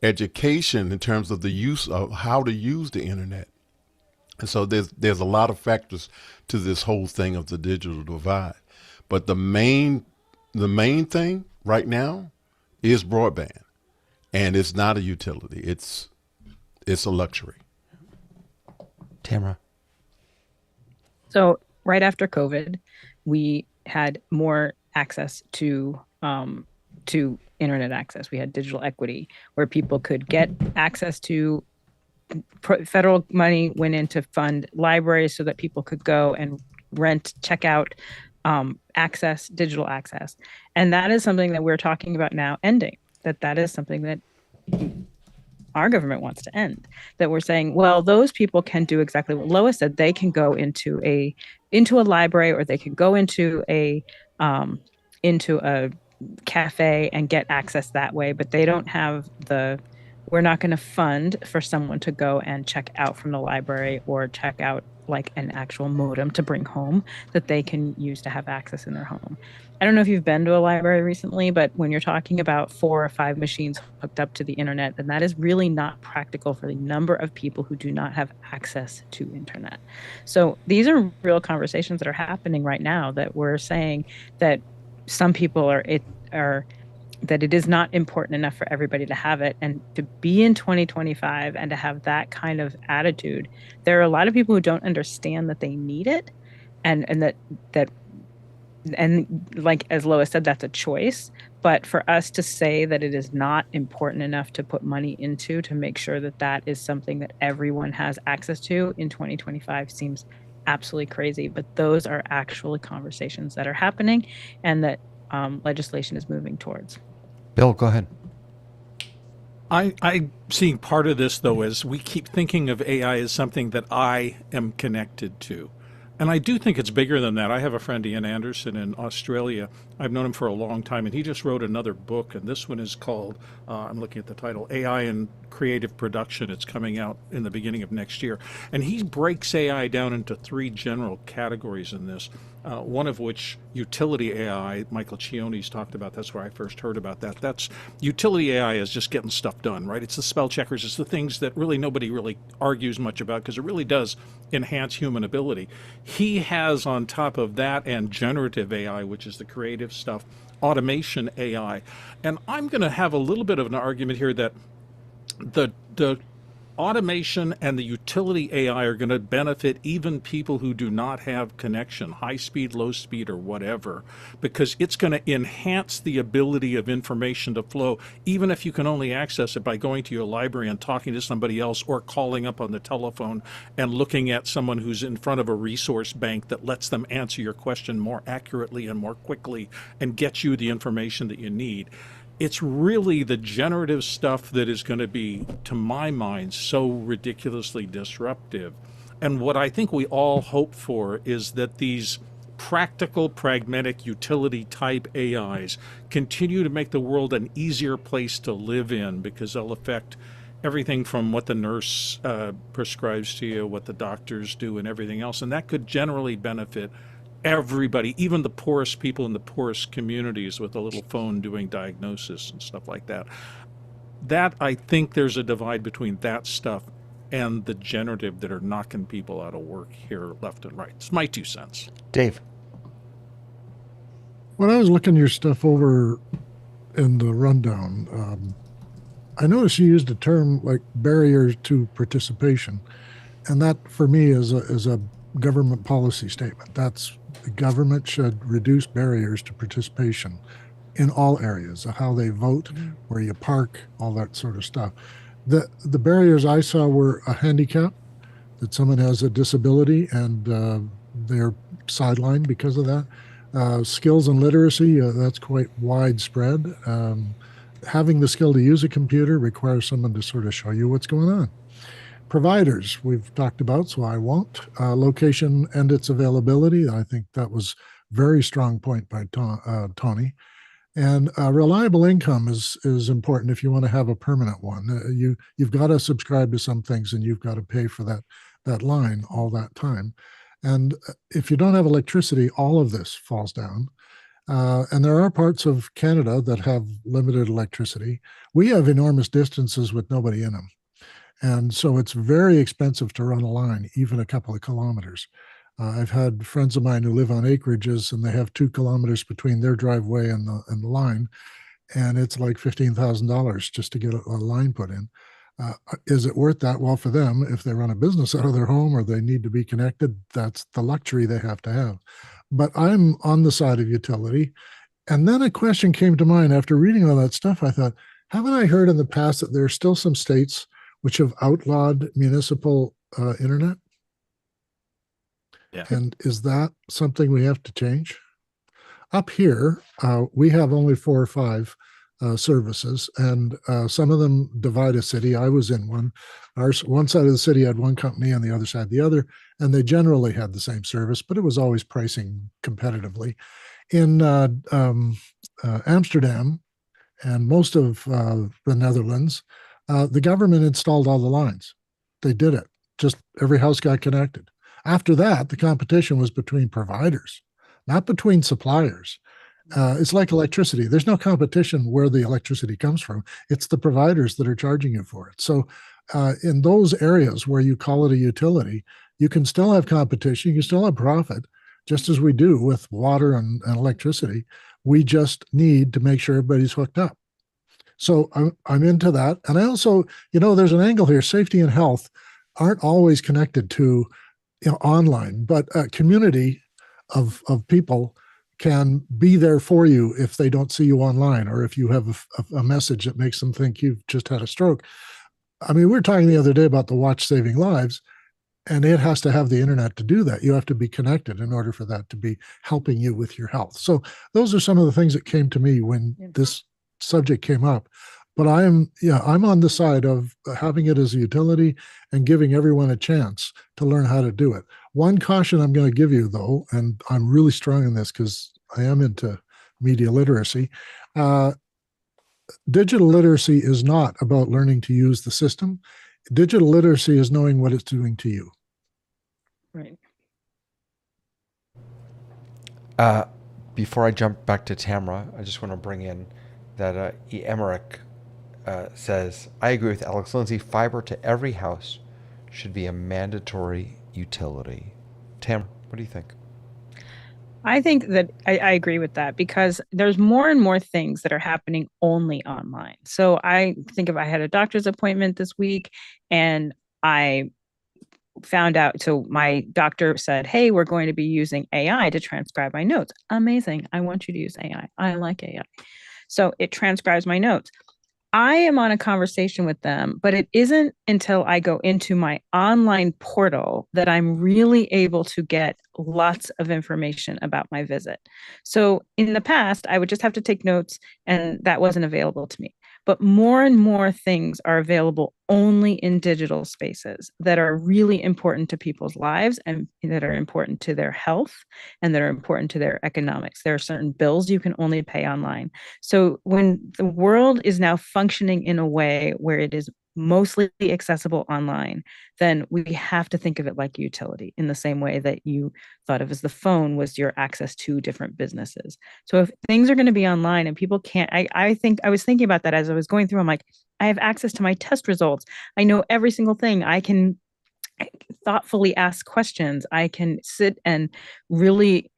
education in terms of the use of how to use the internet. And so there's a lot of factors to this whole thing of the digital divide. But the main thing right now is broadband, and it's not a utility. It's a luxury. Tamara. So right after COVID, we had more access to internet access. We had digital equity where people could get access to federal money went in to fund libraries so that people could go and rent, check out access, digital access. And that is something that we're talking about now ending, that is something that our government wants to end, that we're saying, well, those people can do exactly what Lois said. They can go into a library, or they can go into a cafe and get access that way, but they don't have we're not going to fund for someone to go and check out from the library or check out like an actual modem to bring home that they can use to have access in their home. I don't know if you've been to a library recently, but when you're talking about 4 or 5 machines hooked up to the internet, then that is really not practical for the number of people who do not have access to internet. So these are real conversations that are happening right now, that we're saying that some people that it is not important enough for everybody to have it. And to be in 2025 and to have that kind of attitude, there are a lot of people who don't understand that they need it, and like as Lois said, that's a choice. But for us to say that it is not important enough to put money into to make sure that that is something that everyone has access to in 2025 seems absolutely crazy. But those are actually conversations that are happening and that legislation is moving towards. Bill, go ahead. I'm seeing part of this, though, as we keep thinking of AI as something that I am connected to. And I do think it's bigger than that. I have a friend, Ian Anderson, in Australia. I've known him for a long time, and he just wrote another book. And this one is called, I'm looking at the title, AI and Creative Production. It's coming out in the beginning of next year. And he breaks AI down into three general categories in this. One of which, utility AI, Michael Chione's talked about. That's where I first heard about that. That's utility AI is just getting stuff done, right? It's the spell checkers. It's the things that really nobody really argues much about because it really does enhance human ability. He has on top of that and generative AI, which is the creative stuff, automation AI. And I'm going to have a little bit of an argument here that the automation and the utility AI are going to benefit even people who do not have connection, high speed, low speed, or whatever, because it's going to enhance the ability of information to flow, even if you can only access it by going to your library and talking to somebody else or calling up on the telephone and looking at someone who's in front of a resource bank that lets them answer your question more accurately and more quickly and get you the information that you need. It's really the generative stuff that is going to be, to my mind, so ridiculously disruptive. And what I think we all hope for is that these practical, pragmatic, utility type AIs continue to make the world an easier place to live in because they'll affect everything from what the nurse prescribes to you, what the doctors do, and everything else. And that could generally benefit everybody, even the poorest people in the poorest communities with a little phone doing diagnosis and stuff like that. That, I think there's a divide between that stuff and the generative that are knocking people out of work here left and right. It's my 2 cents. Dave. When I was looking your stuff over in the rundown, I noticed you used a term like barriers to participation. And that, for me, is a government policy statement. That's the government should reduce barriers to participation in all areas of how they vote, where you park, all that sort of stuff. The barriers I saw were a handicap, that someone has a disability and they're sidelined because of that. Skills and literacy, that's quite widespread. Having the skill to use a computer requires someone to sort of show you what's going on. Providers, we've talked about, so I won't. Location and its availability, I think that was very strong point by Tony. And reliable income is important if you want to have a permanent one. You've got to subscribe to some things and you've got to pay for that line all that time. And if you don't have electricity, all of this falls down. And there are parts of Canada that have limited electricity. We have enormous distances with nobody in them. And so it's very expensive to run a line, even a couple of kilometers. I've had friends of mine who live on acreages and they have 2 kilometers between their driveway and the line. And it's like $15,000 just to get a line put in. Is it worth that? Well, for them, if they run a business out of their home or they need to be connected, that's the luxury they have to have. But I'm on the side of utility. And then a question came to mind after reading all that stuff. I thought, haven't I heard in the past that there are still some states which have outlawed municipal internet? Yeah. And is that something we have to change? Up here, we have only 4 or 5 services, and some of them divide a city. I was in one. One side of the city had one company and the other side the other, and they generally had the same service, but it was always pricing competitively. In Amsterdam and most of the Netherlands, the government installed all the lines. They did it. Just every house got connected. After that, the competition was between providers, not between suppliers. It's like electricity. There's no competition where the electricity comes from. It's the providers that are charging you for it. So in those areas where you call it a utility, you can still have competition. You can still have profit, just as we do with water and electricity. We just need to make sure everybody's hooked up. So I'm into that. And I also, there's an angle here. Safety and health aren't always connected to online, but a community of people can be there for you if they don't see you online, or if you have a message that makes them think you've just had a stroke. I mean, we were talking the other day about the watch saving lives, and it has to have the internet to do that. You have to be connected in order for that to be helping you with your health. So those are some of the things that came to me when this subject came up. But I'm on the side of having it as a utility and giving everyone a chance to learn how to do it. One caution I'm going to give you, though, and I'm really strong in this because I am into media literacy. Uh, Digital literacy is not about learning to use the system. Digital literacy is knowing what it's doing to you. Right. Before I jump back to Tamara, I just want to bring in that E. Emmerich says, I agree with Alex Lindsay. Fiber to every house should be a mandatory utility. Tamara, what do you think? I think that I agree with that because there's more and more things that are happening only online. So I think if I had a doctor's appointment this week and I found out, so my doctor said, hey, we're going to be using AI to transcribe my notes. Amazing. I want you to use AI. I like AI. So it transcribes my notes. I am on a conversation with them, but it isn't until I go into my online portal that I'm really able to get lots of information about my visit. So in the past, I would just have to take notes, and that wasn't available to me. But more and more things are available only in digital spaces that are really important to people's lives and that are important to their health and that are important to their economics. There are certain bills you can only pay online. So when the world is now functioning in a way where it is mostly accessible online, then we have to think of it like utility in the same way that you thought of as the phone was your access to different businesses. So if things are going to be online and people can't, I think I was thinking about that as I was going through. I'm like, I have access to my test results. I know every single thing. I can thoughtfully ask questions. I can sit and really,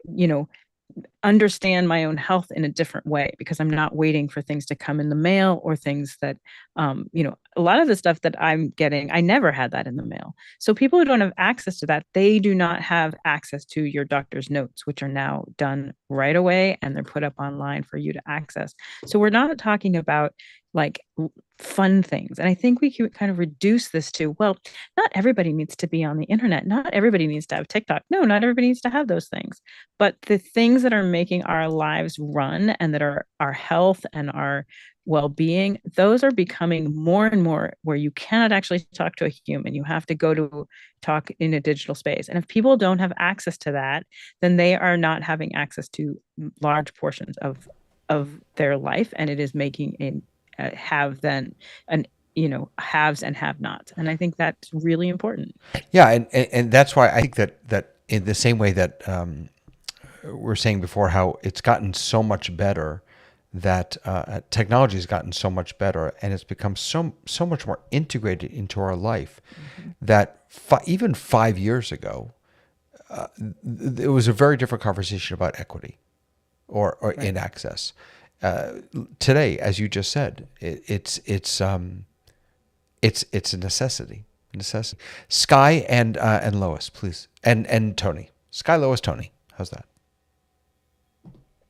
understand my own health in a different way because I'm not waiting for things to come in the mail or things that, a lot of the stuff that I'm getting, I never had that in the mail. So people who don't have access to that, they do not have access to your doctor's notes, which are now done right away and they're put up online for you to access. So we're not talking about like fun things. And I think we can kind of reduce this to, well, not everybody needs to be on the internet. Not everybody needs to have TikTok. No, not everybody needs to have those things. But the things that are making our lives run and that are our health and our well-being, those are becoming more and more where you cannot actually talk to a human. You have to go to talk in a digital space. And if people don't have access to that, then they are not having access to large portions of their life. And it is making a have then an haves and have nots. And I think that's really important. Yeah, and that's why I think that in the same way that we're saying before, how it's gotten so much better, that technology has gotten so much better, and it's become so much more integrated into our life, that even 5 years ago, it was a very different conversation about equity or right. in access. Today, as you just said, it's a necessity. Sky and Lois, please, and Tony. Sky, Lois, Tony. How's that?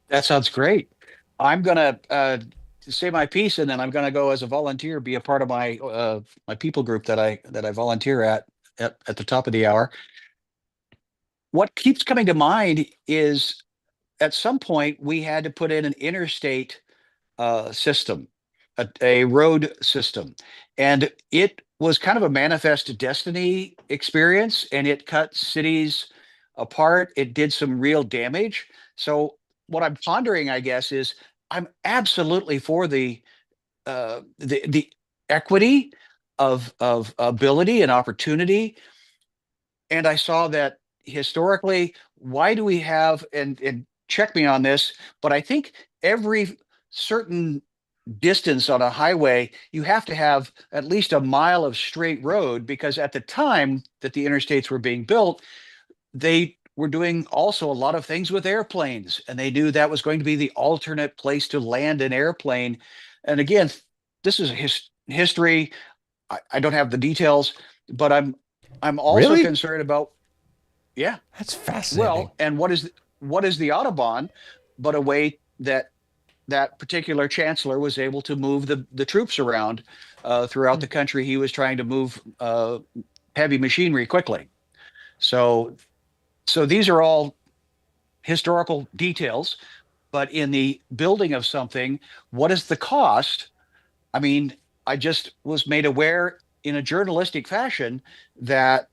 That sounds great. I'm gonna say my piece, and then I'm gonna go as a volunteer, be a part of my people group that I volunteer at the top of the hour. What keeps coming to mind is at some point we had to put in an interstate system, a road system, and it was kind of a manifest destiny experience, and it cut cities apart. It did some real damage. So what I'm pondering, I guess, is I'm absolutely for the equity of ability and opportunity. And I saw that historically, why do we have, and check me on this, but I think every certain distance on a highway, you have to have at least a mile of straight road, because at the time that the interstates were being built, they were doing also a lot of things with airplanes, and they knew that was going to be the alternate place to land an airplane. And again, this is history. I don't have the details, but I'm also Really? concerned about, yeah. That's fascinating. Well, and what is the Autobahn but a way that particular chancellor was able to move the troops around throughout the country. He was trying to move heavy machinery quickly. So these are all historical details, but in the building of something, what is the cost I mean, I just was made aware in a journalistic fashion that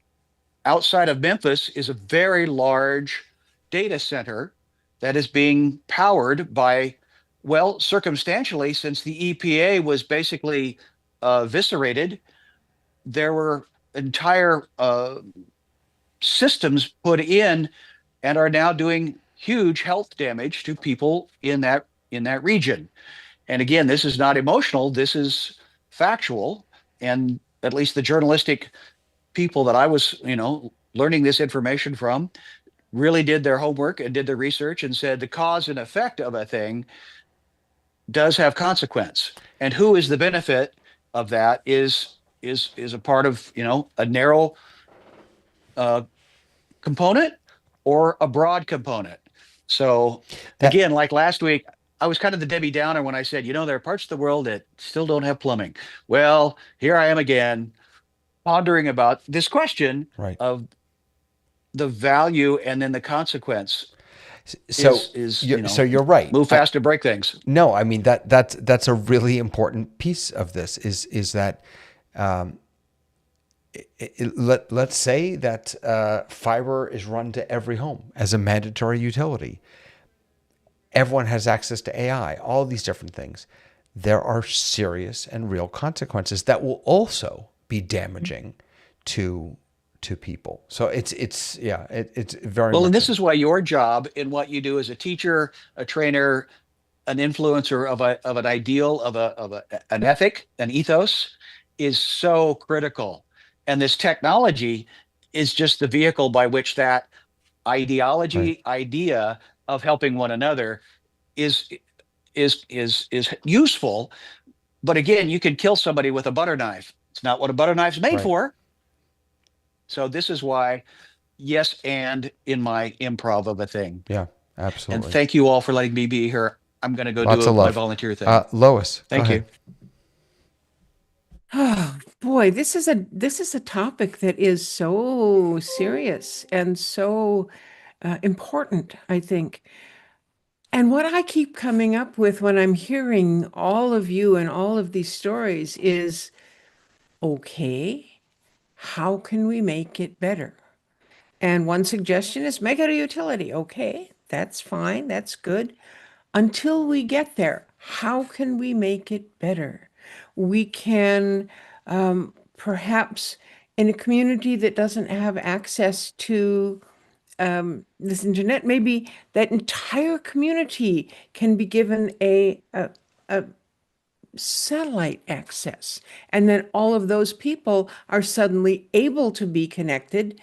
outside of Memphis is a very large data center that is being powered by, well, circumstantially, since the EPA was basically eviscerated, there were entire systems put in and are now doing huge health damage to people in that region. And again, this is not emotional, this is factual. And at least the journalistic people that I was, learning this information from really did their homework and did their research and said the cause and effect of a thing does have consequence. And who is the benefit of that is a part of, a narrow uh, component or a broad component. So That again, like last week, I was kind of the Debbie Downer when I said, there are parts of the world that still don't have plumbing. Well, here I am again, pondering about this question right. of the value and then the consequence So is you're right. move fast to break things. No, I mean that's a really important piece of this is that let's say that fiber is run to every home as a mandatory utility. Everyone has access to AI, all these different things. There are serious and real consequences that will also be damaging to people. So it's very Well, much and this is why your job in what you do as a teacher, a trainer, an influencer of an ideal, an ethic, an ethos, is so critical. And this technology is just the vehicle by which that right, idea of helping one another is is useful. But again, you can kill somebody with a butter knife. It's not what a butter knife's made right. for. So this is why, yes, and in my improv of a thing. Yeah, And absolutely. thank you all for letting me be here. I'm going to go Lots do of my love. volunteer thing. Lois, go Thank you. ahead. Oh boy, this is a topic that is so serious and so important, I think. And what I keep coming up with when I'm hearing all of you and all of these stories is, okay, how can we make it better? And one suggestion is make it a utility. Okay, that's fine, that's good. Until we get there, how can we make it better? We can perhaps in a community that doesn't have access to this internet, maybe that entire community can be given a satellite access. And then all of those people are suddenly able to be connected.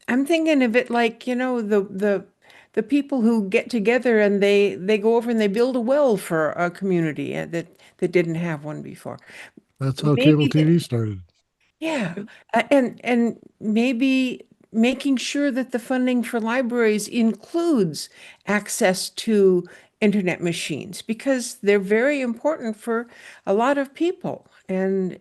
I'm thinking of it like, the people who get together and they go over and they build a well for a community that didn't have one before. That's how cable Maybe TV started. yeah, and maybe making sure that the funding for libraries includes access to internet machines because they're very important for a lot of people, and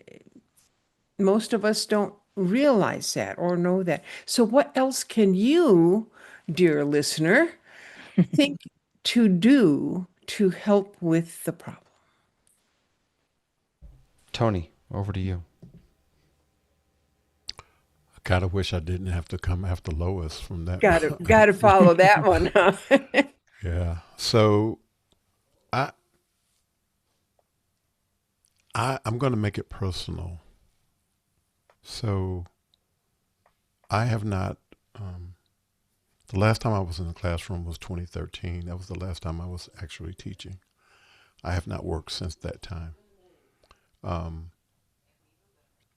most of us don't realize that or know that. So what else can you, dear listener, think to do to help with the problem? Tony, over to you. I kind of wish I didn't have to come after Lois from that. Got to follow that one, huh? Yeah. So I, I'm going to make it personal. So I have not. The last time I was in the classroom was 2013. That was the last time I was actually teaching. I have not worked since that time.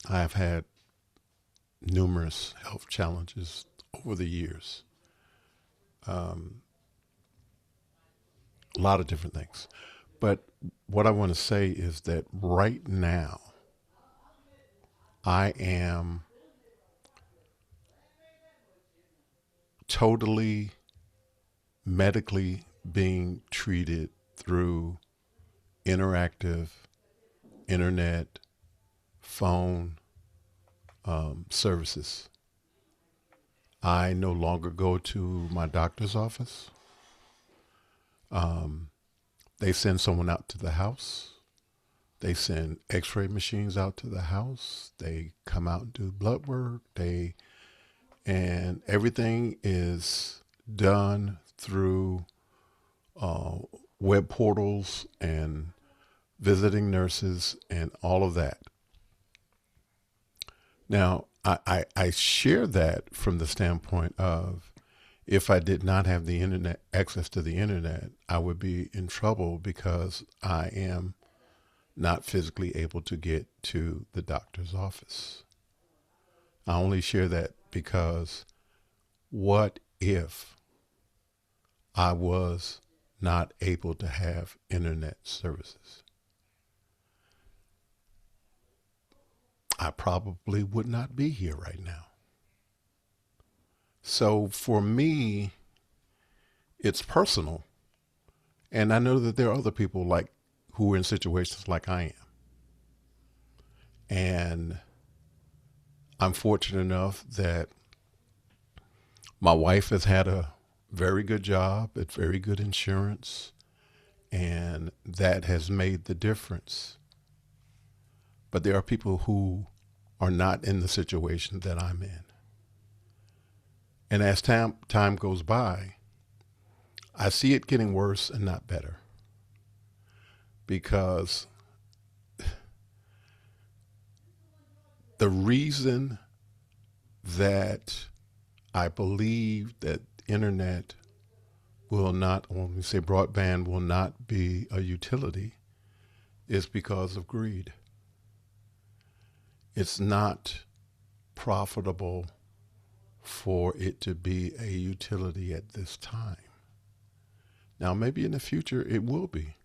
I have had numerous health challenges over the years. A lot of different things. But what I want to say is that right now, I am totally medically being treated through interactive internet, phone services. I no longer go to my doctor's office. They send someone out to the house. They send x-ray machines out to the house. They come out and do blood work. And everything is done through web portals and visiting nurses and all of that. Now, I share that from the standpoint of, if I did not have the internet, access to the internet, I would be in trouble because I am not physically able to get to the doctor's office. I only share that because what if I was not able to have internet services? I probably would not be here right now. So for me, it's personal. And I know that there are other people who are in situations like I am. And I'm fortunate enough that my wife has had a very good job at very good insurance, and that has made the difference. But there are people who are not in the situation that I'm in. And as time goes by, I see it getting worse and not better, because the reason that I believe that internet will not, or when we say broadband will not be a utility, is because of greed. It's not profitable for it to be a utility at this time. Now, maybe in the future it will be.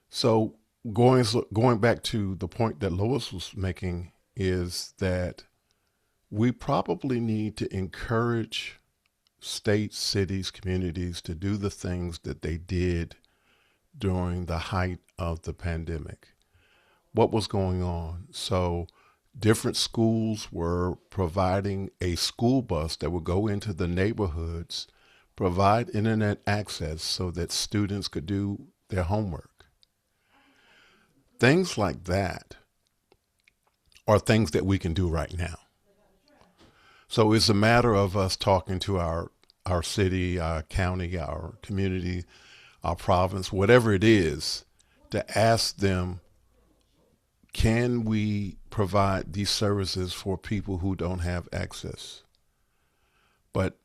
So going back to the point that Lois was making, is that we probably need to encourage states, cities, communities to do the things that they did during the height of the pandemic. What was going on? So different schools were providing a school bus that would go into the neighborhoods, provide internet access so that students could do their homework. Things like that are things that we can do right now. So it's a matter of us talking to our city, our county, our community, our province, whatever it is, to ask them, can we provide these services for people who don't have access? But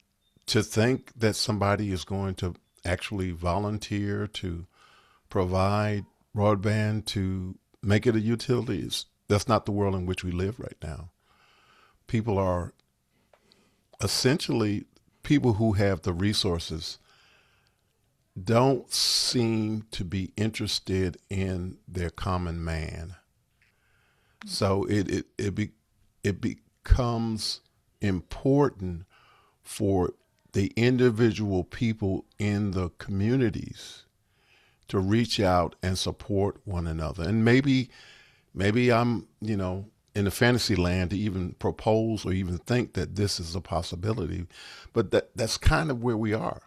to think that somebody is going to actually volunteer to provide broadband to make it a utility, that's not the world in which we live right now. People are essentially, people who have the resources don't seem to be interested in their common man. So it becomes important for the individual people in the communities to reach out and support one another. And maybe I'm, in the fantasy land to even propose or even think that this is a possibility, but that's kind of where we are.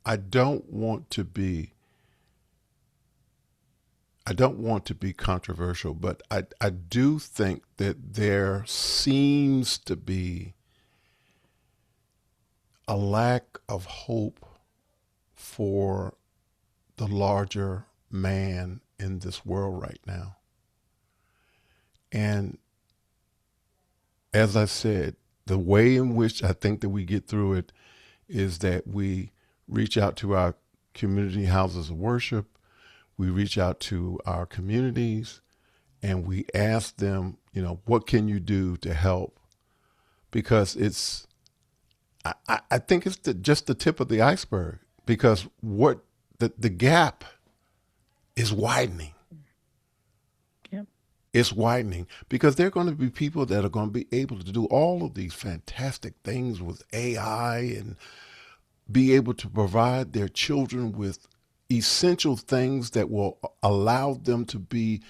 I don't want to be controversial, but I do think that there seems to be a lack of hope for the larger man in this world right now. And as I said, the way in which I think that we get through it is that we reach out to our community houses of worship, we reach out to our communities, and we ask them, what can you do to help? Because I think it's just the tip of the iceberg, because what the gap is widening. Yep. It's widening because there are going to be people that are going to be able to do all of these fantastic things with AI and be able to provide their children with essential things that will allow them to be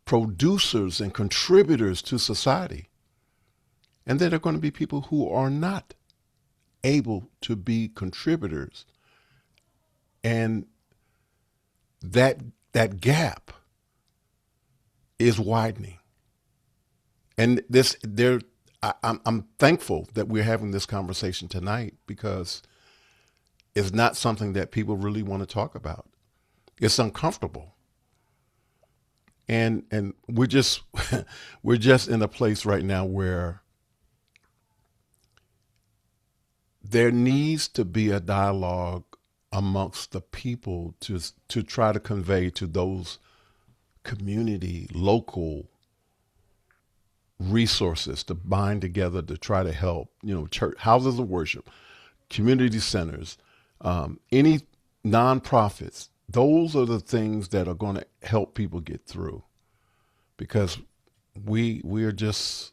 producers and contributors to society. And then there are going to be people who are not able to be contributors, and that gap is widening. And I'm thankful that we're having this conversation tonight, because it's not something that people really want to talk about. It's uncomfortable. And we're just we're just in a place right now where there needs to be a dialogue amongst the people to try to convey to those community, local resources to bind together to try to help, church, houses of worship, community centers, any nonprofits. Those are the things that are going to help people get through, because we're just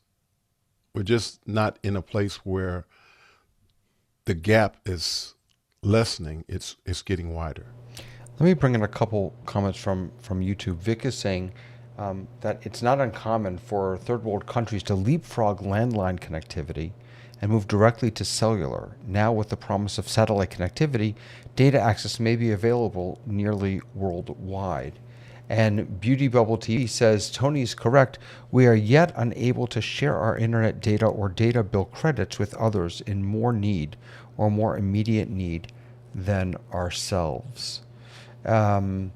not in a place where the gap is lessening. It's getting wider. Let me bring in a couple comments from YouTube. Vic is saying that it's not uncommon for third world countries to leapfrog landline connectivity and move directly to cellular. Now, with the promise of satellite connectivity, data access may be available nearly worldwide. And Beauty Bubble TV says, Tony is correct. We are yet unable to share our internet data or data bill credits with others in more need or more immediate need than ourselves. I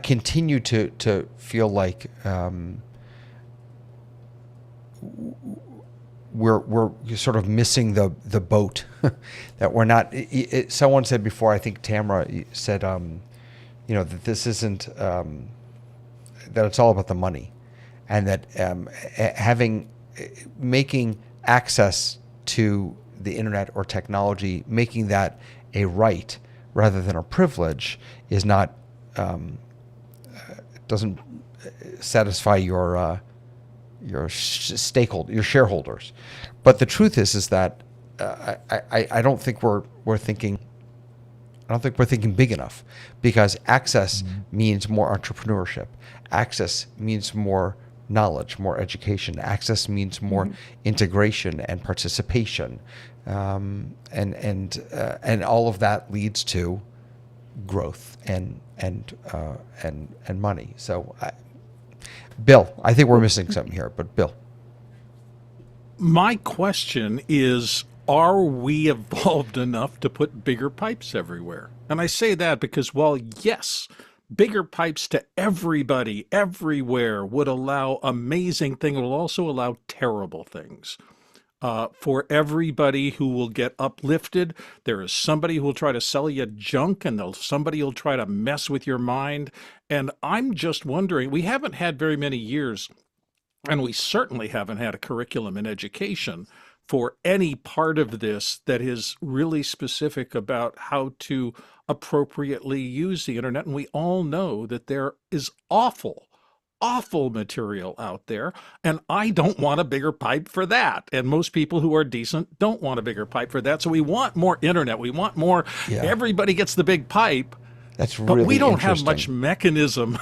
continue to feel like we're sort of missing the boat. That we're not. Someone said before, I think Tamara said, that this isn't that it's all about the money, and that making access to the internet or technology, making that a right rather than a privilege, is not doesn't satisfy your shareholders. But the truth is that I don't think we're thinking. I don't think we're thinking big enough, because access means more entrepreneurship. Access means more knowledge, more education. Access means more integration and participation, and all of that leads to growth and money. So, Bill, I think we're missing something here. But Bill, My question is, are we evolved enough to put bigger pipes everywhere? And I say that because, while yes, bigger pipes to everybody, everywhere would allow amazing things, it will also allow terrible things. For everybody who will get uplifted, there is somebody who will try to sell you junk, and somebody who will try to mess with your mind. And I'm just wondering, we haven't had very many years, and we certainly haven't had a curriculum in education for any part of this that is really specific about how to appropriately use the internet. And we all know that there is awful material out there, and I don't want a bigger pipe for that. And most people who are decent don't want a bigger pipe for that. So we want more internet. We want more. Yeah. Everybody gets the big pipe, that's but really we don't have interesting. much mechanism.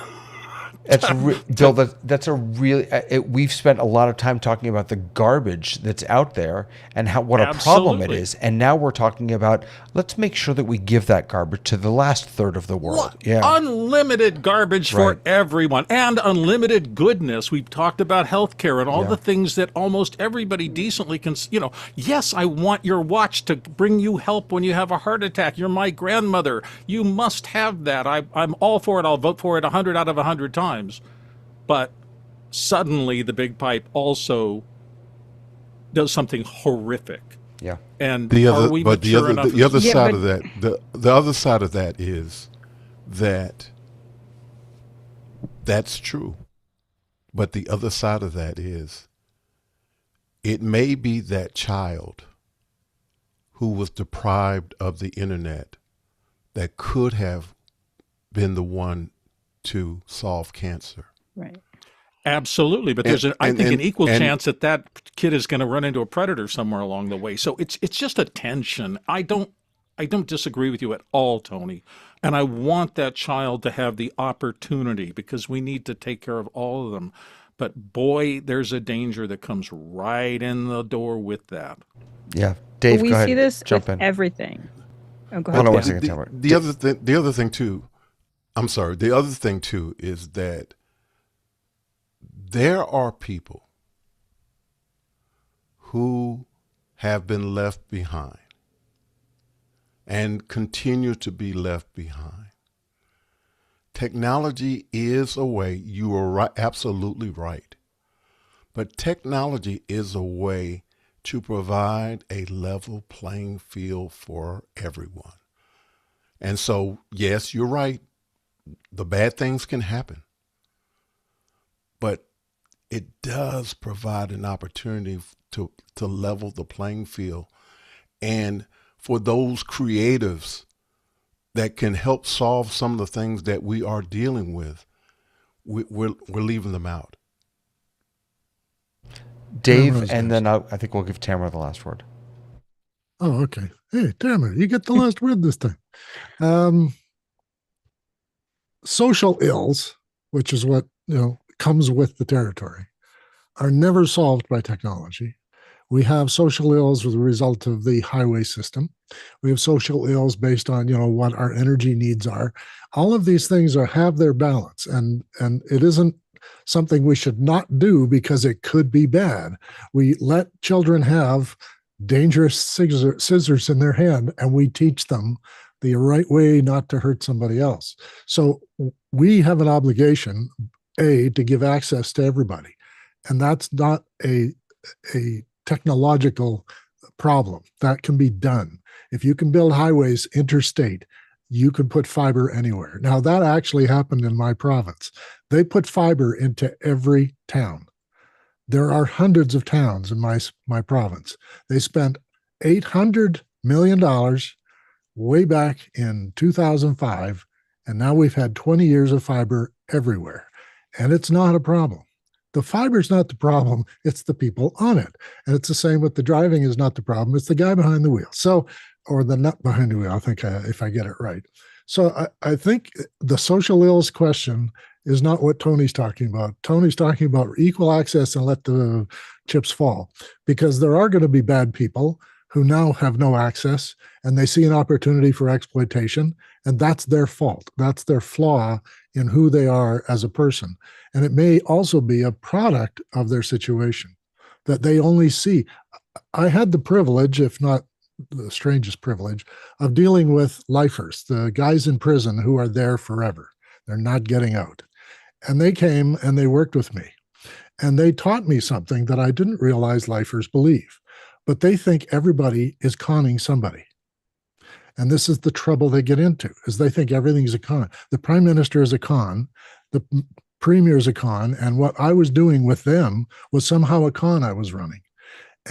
Bill, that's a really. We've spent a lot of time talking about the garbage that's out there and what a problem it Absolutely. is, and now we're talking about, let's make sure that we give that garbage to the last third of the world. Yeah, Unlimited garbage for Right. everyone, and unlimited goodness. We've talked about healthcare and all Yeah. the things that almost everybody decently can. Yes, I want your watch to bring you help when you have a heart attack. You're my grandmother. You must have that. I'm all for it. I'll vote for it 100 out of 100 times. But suddenly the big pipe also does something horrific. yeah. And The are other, we but mature enough? the other Yeah, side but- of that, the other side of that is that that's true. But the other side of that is, it may be that child who was deprived of the internet that could have been the one to solve cancer. Right. Absolutely, but there's, I think, and- an equal and- chance that kid is going to run into a predator somewhere along the way. So it's just a tension. I don't disagree with you at all, Tony, and I want that child to have the opportunity, because we need to take care of all of them. But boy, there's a danger that comes right in the door with that. Yeah. But Dave, we go see ahead. this Jump with in. everything. Oh, go Hold ahead. on one Dan. second, Tamara. The other thing too. I'm sorry. The other thing too is that there are people who have been left behind and continue to be left behind. Technology is a way, you are right, absolutely right. But technology is a way to provide a level playing field for everyone. And so, yes, you're right. The bad things can happen. But it does provide an opportunity to level the playing field. And for those creatives that can help solve some of the things that we are dealing with, we're leaving them out. Dave, Tamara's and next. then I think we'll give Tamara the last word. Oh, okay. Hey, Tamara, you get the last word this time. Social ills, which is what comes with the territory, are never solved by technology. We have social ills as a result of the highway system. We have social ills based on what our energy needs are. All of these things have their balance, and it isn't something we should not do because it could be bad. We let children have dangerous scissors in their hand, and we teach them the right way not to hurt somebody else. So we have an obligation, to give access to everybody, and that's not a technological problem. That can be done. If you can build highways interstate, you can put fiber anywhere. Now, that actually happened in my province. They put fiber into every town. There are hundreds of towns in my province. They spent $800 million way back in 2005, and now we've had 20 years of fiber everywhere, and it's not a problem. The fiber is not the problem, it's the people on it. And it's the same with the driving is not the problem, it's the guy behind the wheel. So, or the nut behind the wheel, I think, if I get it right. So I think the social ills question is not what Tony's talking about. Tony's talking about equal access and let the chips fall, because there are going to be bad people who now have no access and they see an opportunity for exploitation, and that's their fault. That's their flaw in who they are as a person. And it may also be a product of their situation that they only see. I had the privilege, if not the strangest privilege, of dealing with lifers, the guys in prison who are there forever. They're not getting out. And they came and they worked with me. And they taught me something that I didn't realize lifers believe. But they think everybody is conning somebody. And this is the trouble they get into, is they think everything's a con. The prime minister is a con. The premier is a con. And what I was doing with them was somehow a con I was running.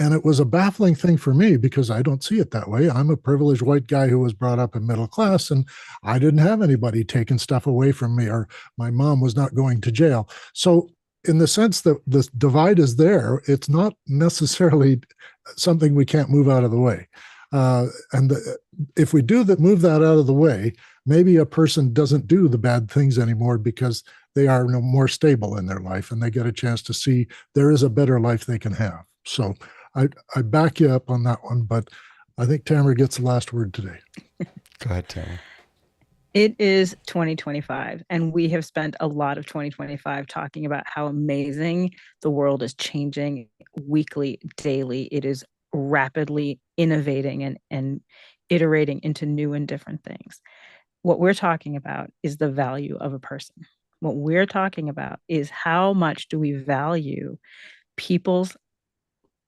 And it was a baffling thing for me because I don't see it that way. I'm a privileged white guy who was brought up in middle class, and I didn't have anybody taking stuff away from me, or my mom was not going to jail. So in the sense that the divide is there, it's not necessarily something we can't move out of the way. If we move that out of the way, maybe a person doesn't do the bad things anymore because they are more stable in their life and they get a chance to see there is a better life they can have. So I back you up on that one, but I think Tamara gets the last word today. Go ahead, Tamara. It is 2025, and we have spent a lot of 2025 talking about how amazing the world is changing weekly, daily. It is rapidly innovating and iterating into new and different things. What we're talking about is the value of a person. What we're talking about is how much do we value people's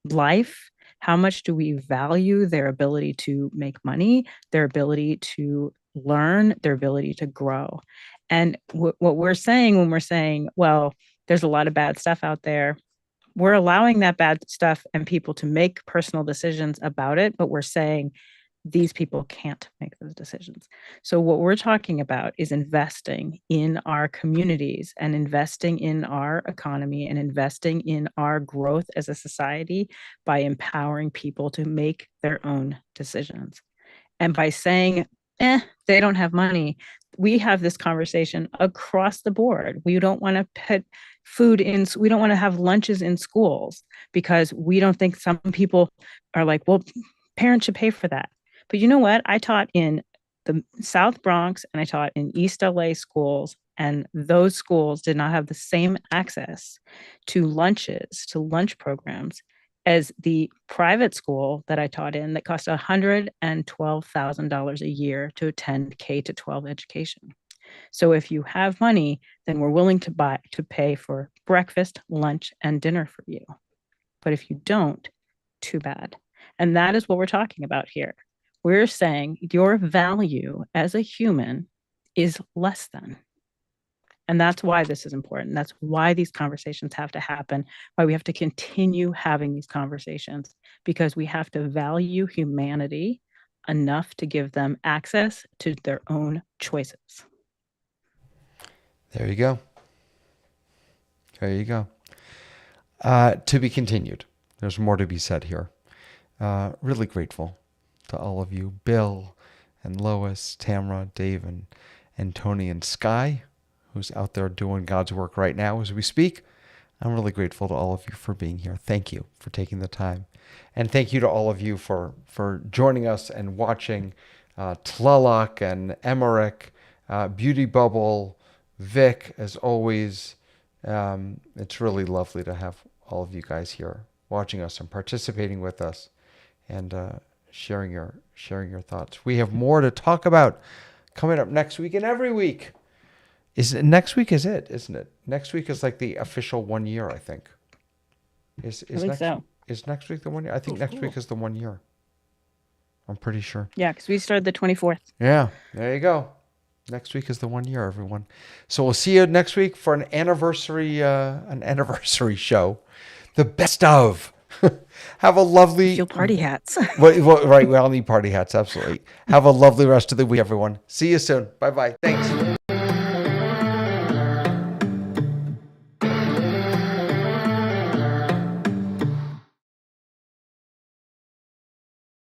life? How much do we value their ability to make money, their ability to learn, their ability to grow? And what we're saying when we're saying, well, there's a lot of bad stuff out there, we're allowing that bad stuff and people to make personal decisions about it, but we're saying these people can't make those decisions. So what we're talking about is investing in our communities and investing in our economy and investing in our growth as a society by empowering people to make their own decisions. And by saying they don't have money. We have this conversation across the board. We don't want to put food in, we don't want to have lunches in schools because we don't think, some people are like, well, parents should pay for that. But you know what? I taught in the South Bronx and I taught in East LA schools, and those schools did not have the same access to lunches, to lunch programs, as the private school that I taught in that cost $112,000 a year to attend K-12 education. So if you have money, then we're willing to pay for breakfast, lunch, and dinner for you. But if you don't, too bad. And that is what we're talking about here. We're saying your value as a human is less than. And that's why this is important. That's why these conversations have to happen, why we have to continue having these conversations, because we have to value humanity enough to give them access to their own choices. There you go. There you go. To be continued. There's more to be said here. Really grateful to all of you, Bill and Lois, Tamara, Dave, and Tony and Sky, who's out there doing God's work right now as we speak. I'm really grateful to all of you for being here. Thank you for taking the time. And thank you to all of you for joining us and watching. Tlaloc and Emmerich, Beauty Bubble, Vic, as always. It's really lovely to have all of you guys here watching us and participating with us and sharing your thoughts. We have more to talk about coming up next week and every week. Next week is it, isn't it? Next week is like the official 1 year, I think. I think so. Is next week the 1 year? I think next week is the 1 year. I'm pretty sure. Yeah, because we started the 24th. Yeah, there you go. Next week is the 1 year, everyone. So we'll see you next week for an anniversary show. The best of. Have a lovely... Your party hats. Right, we all need party hats, absolutely. Have a lovely rest of the week, everyone. See you soon. Bye-bye. Thanks.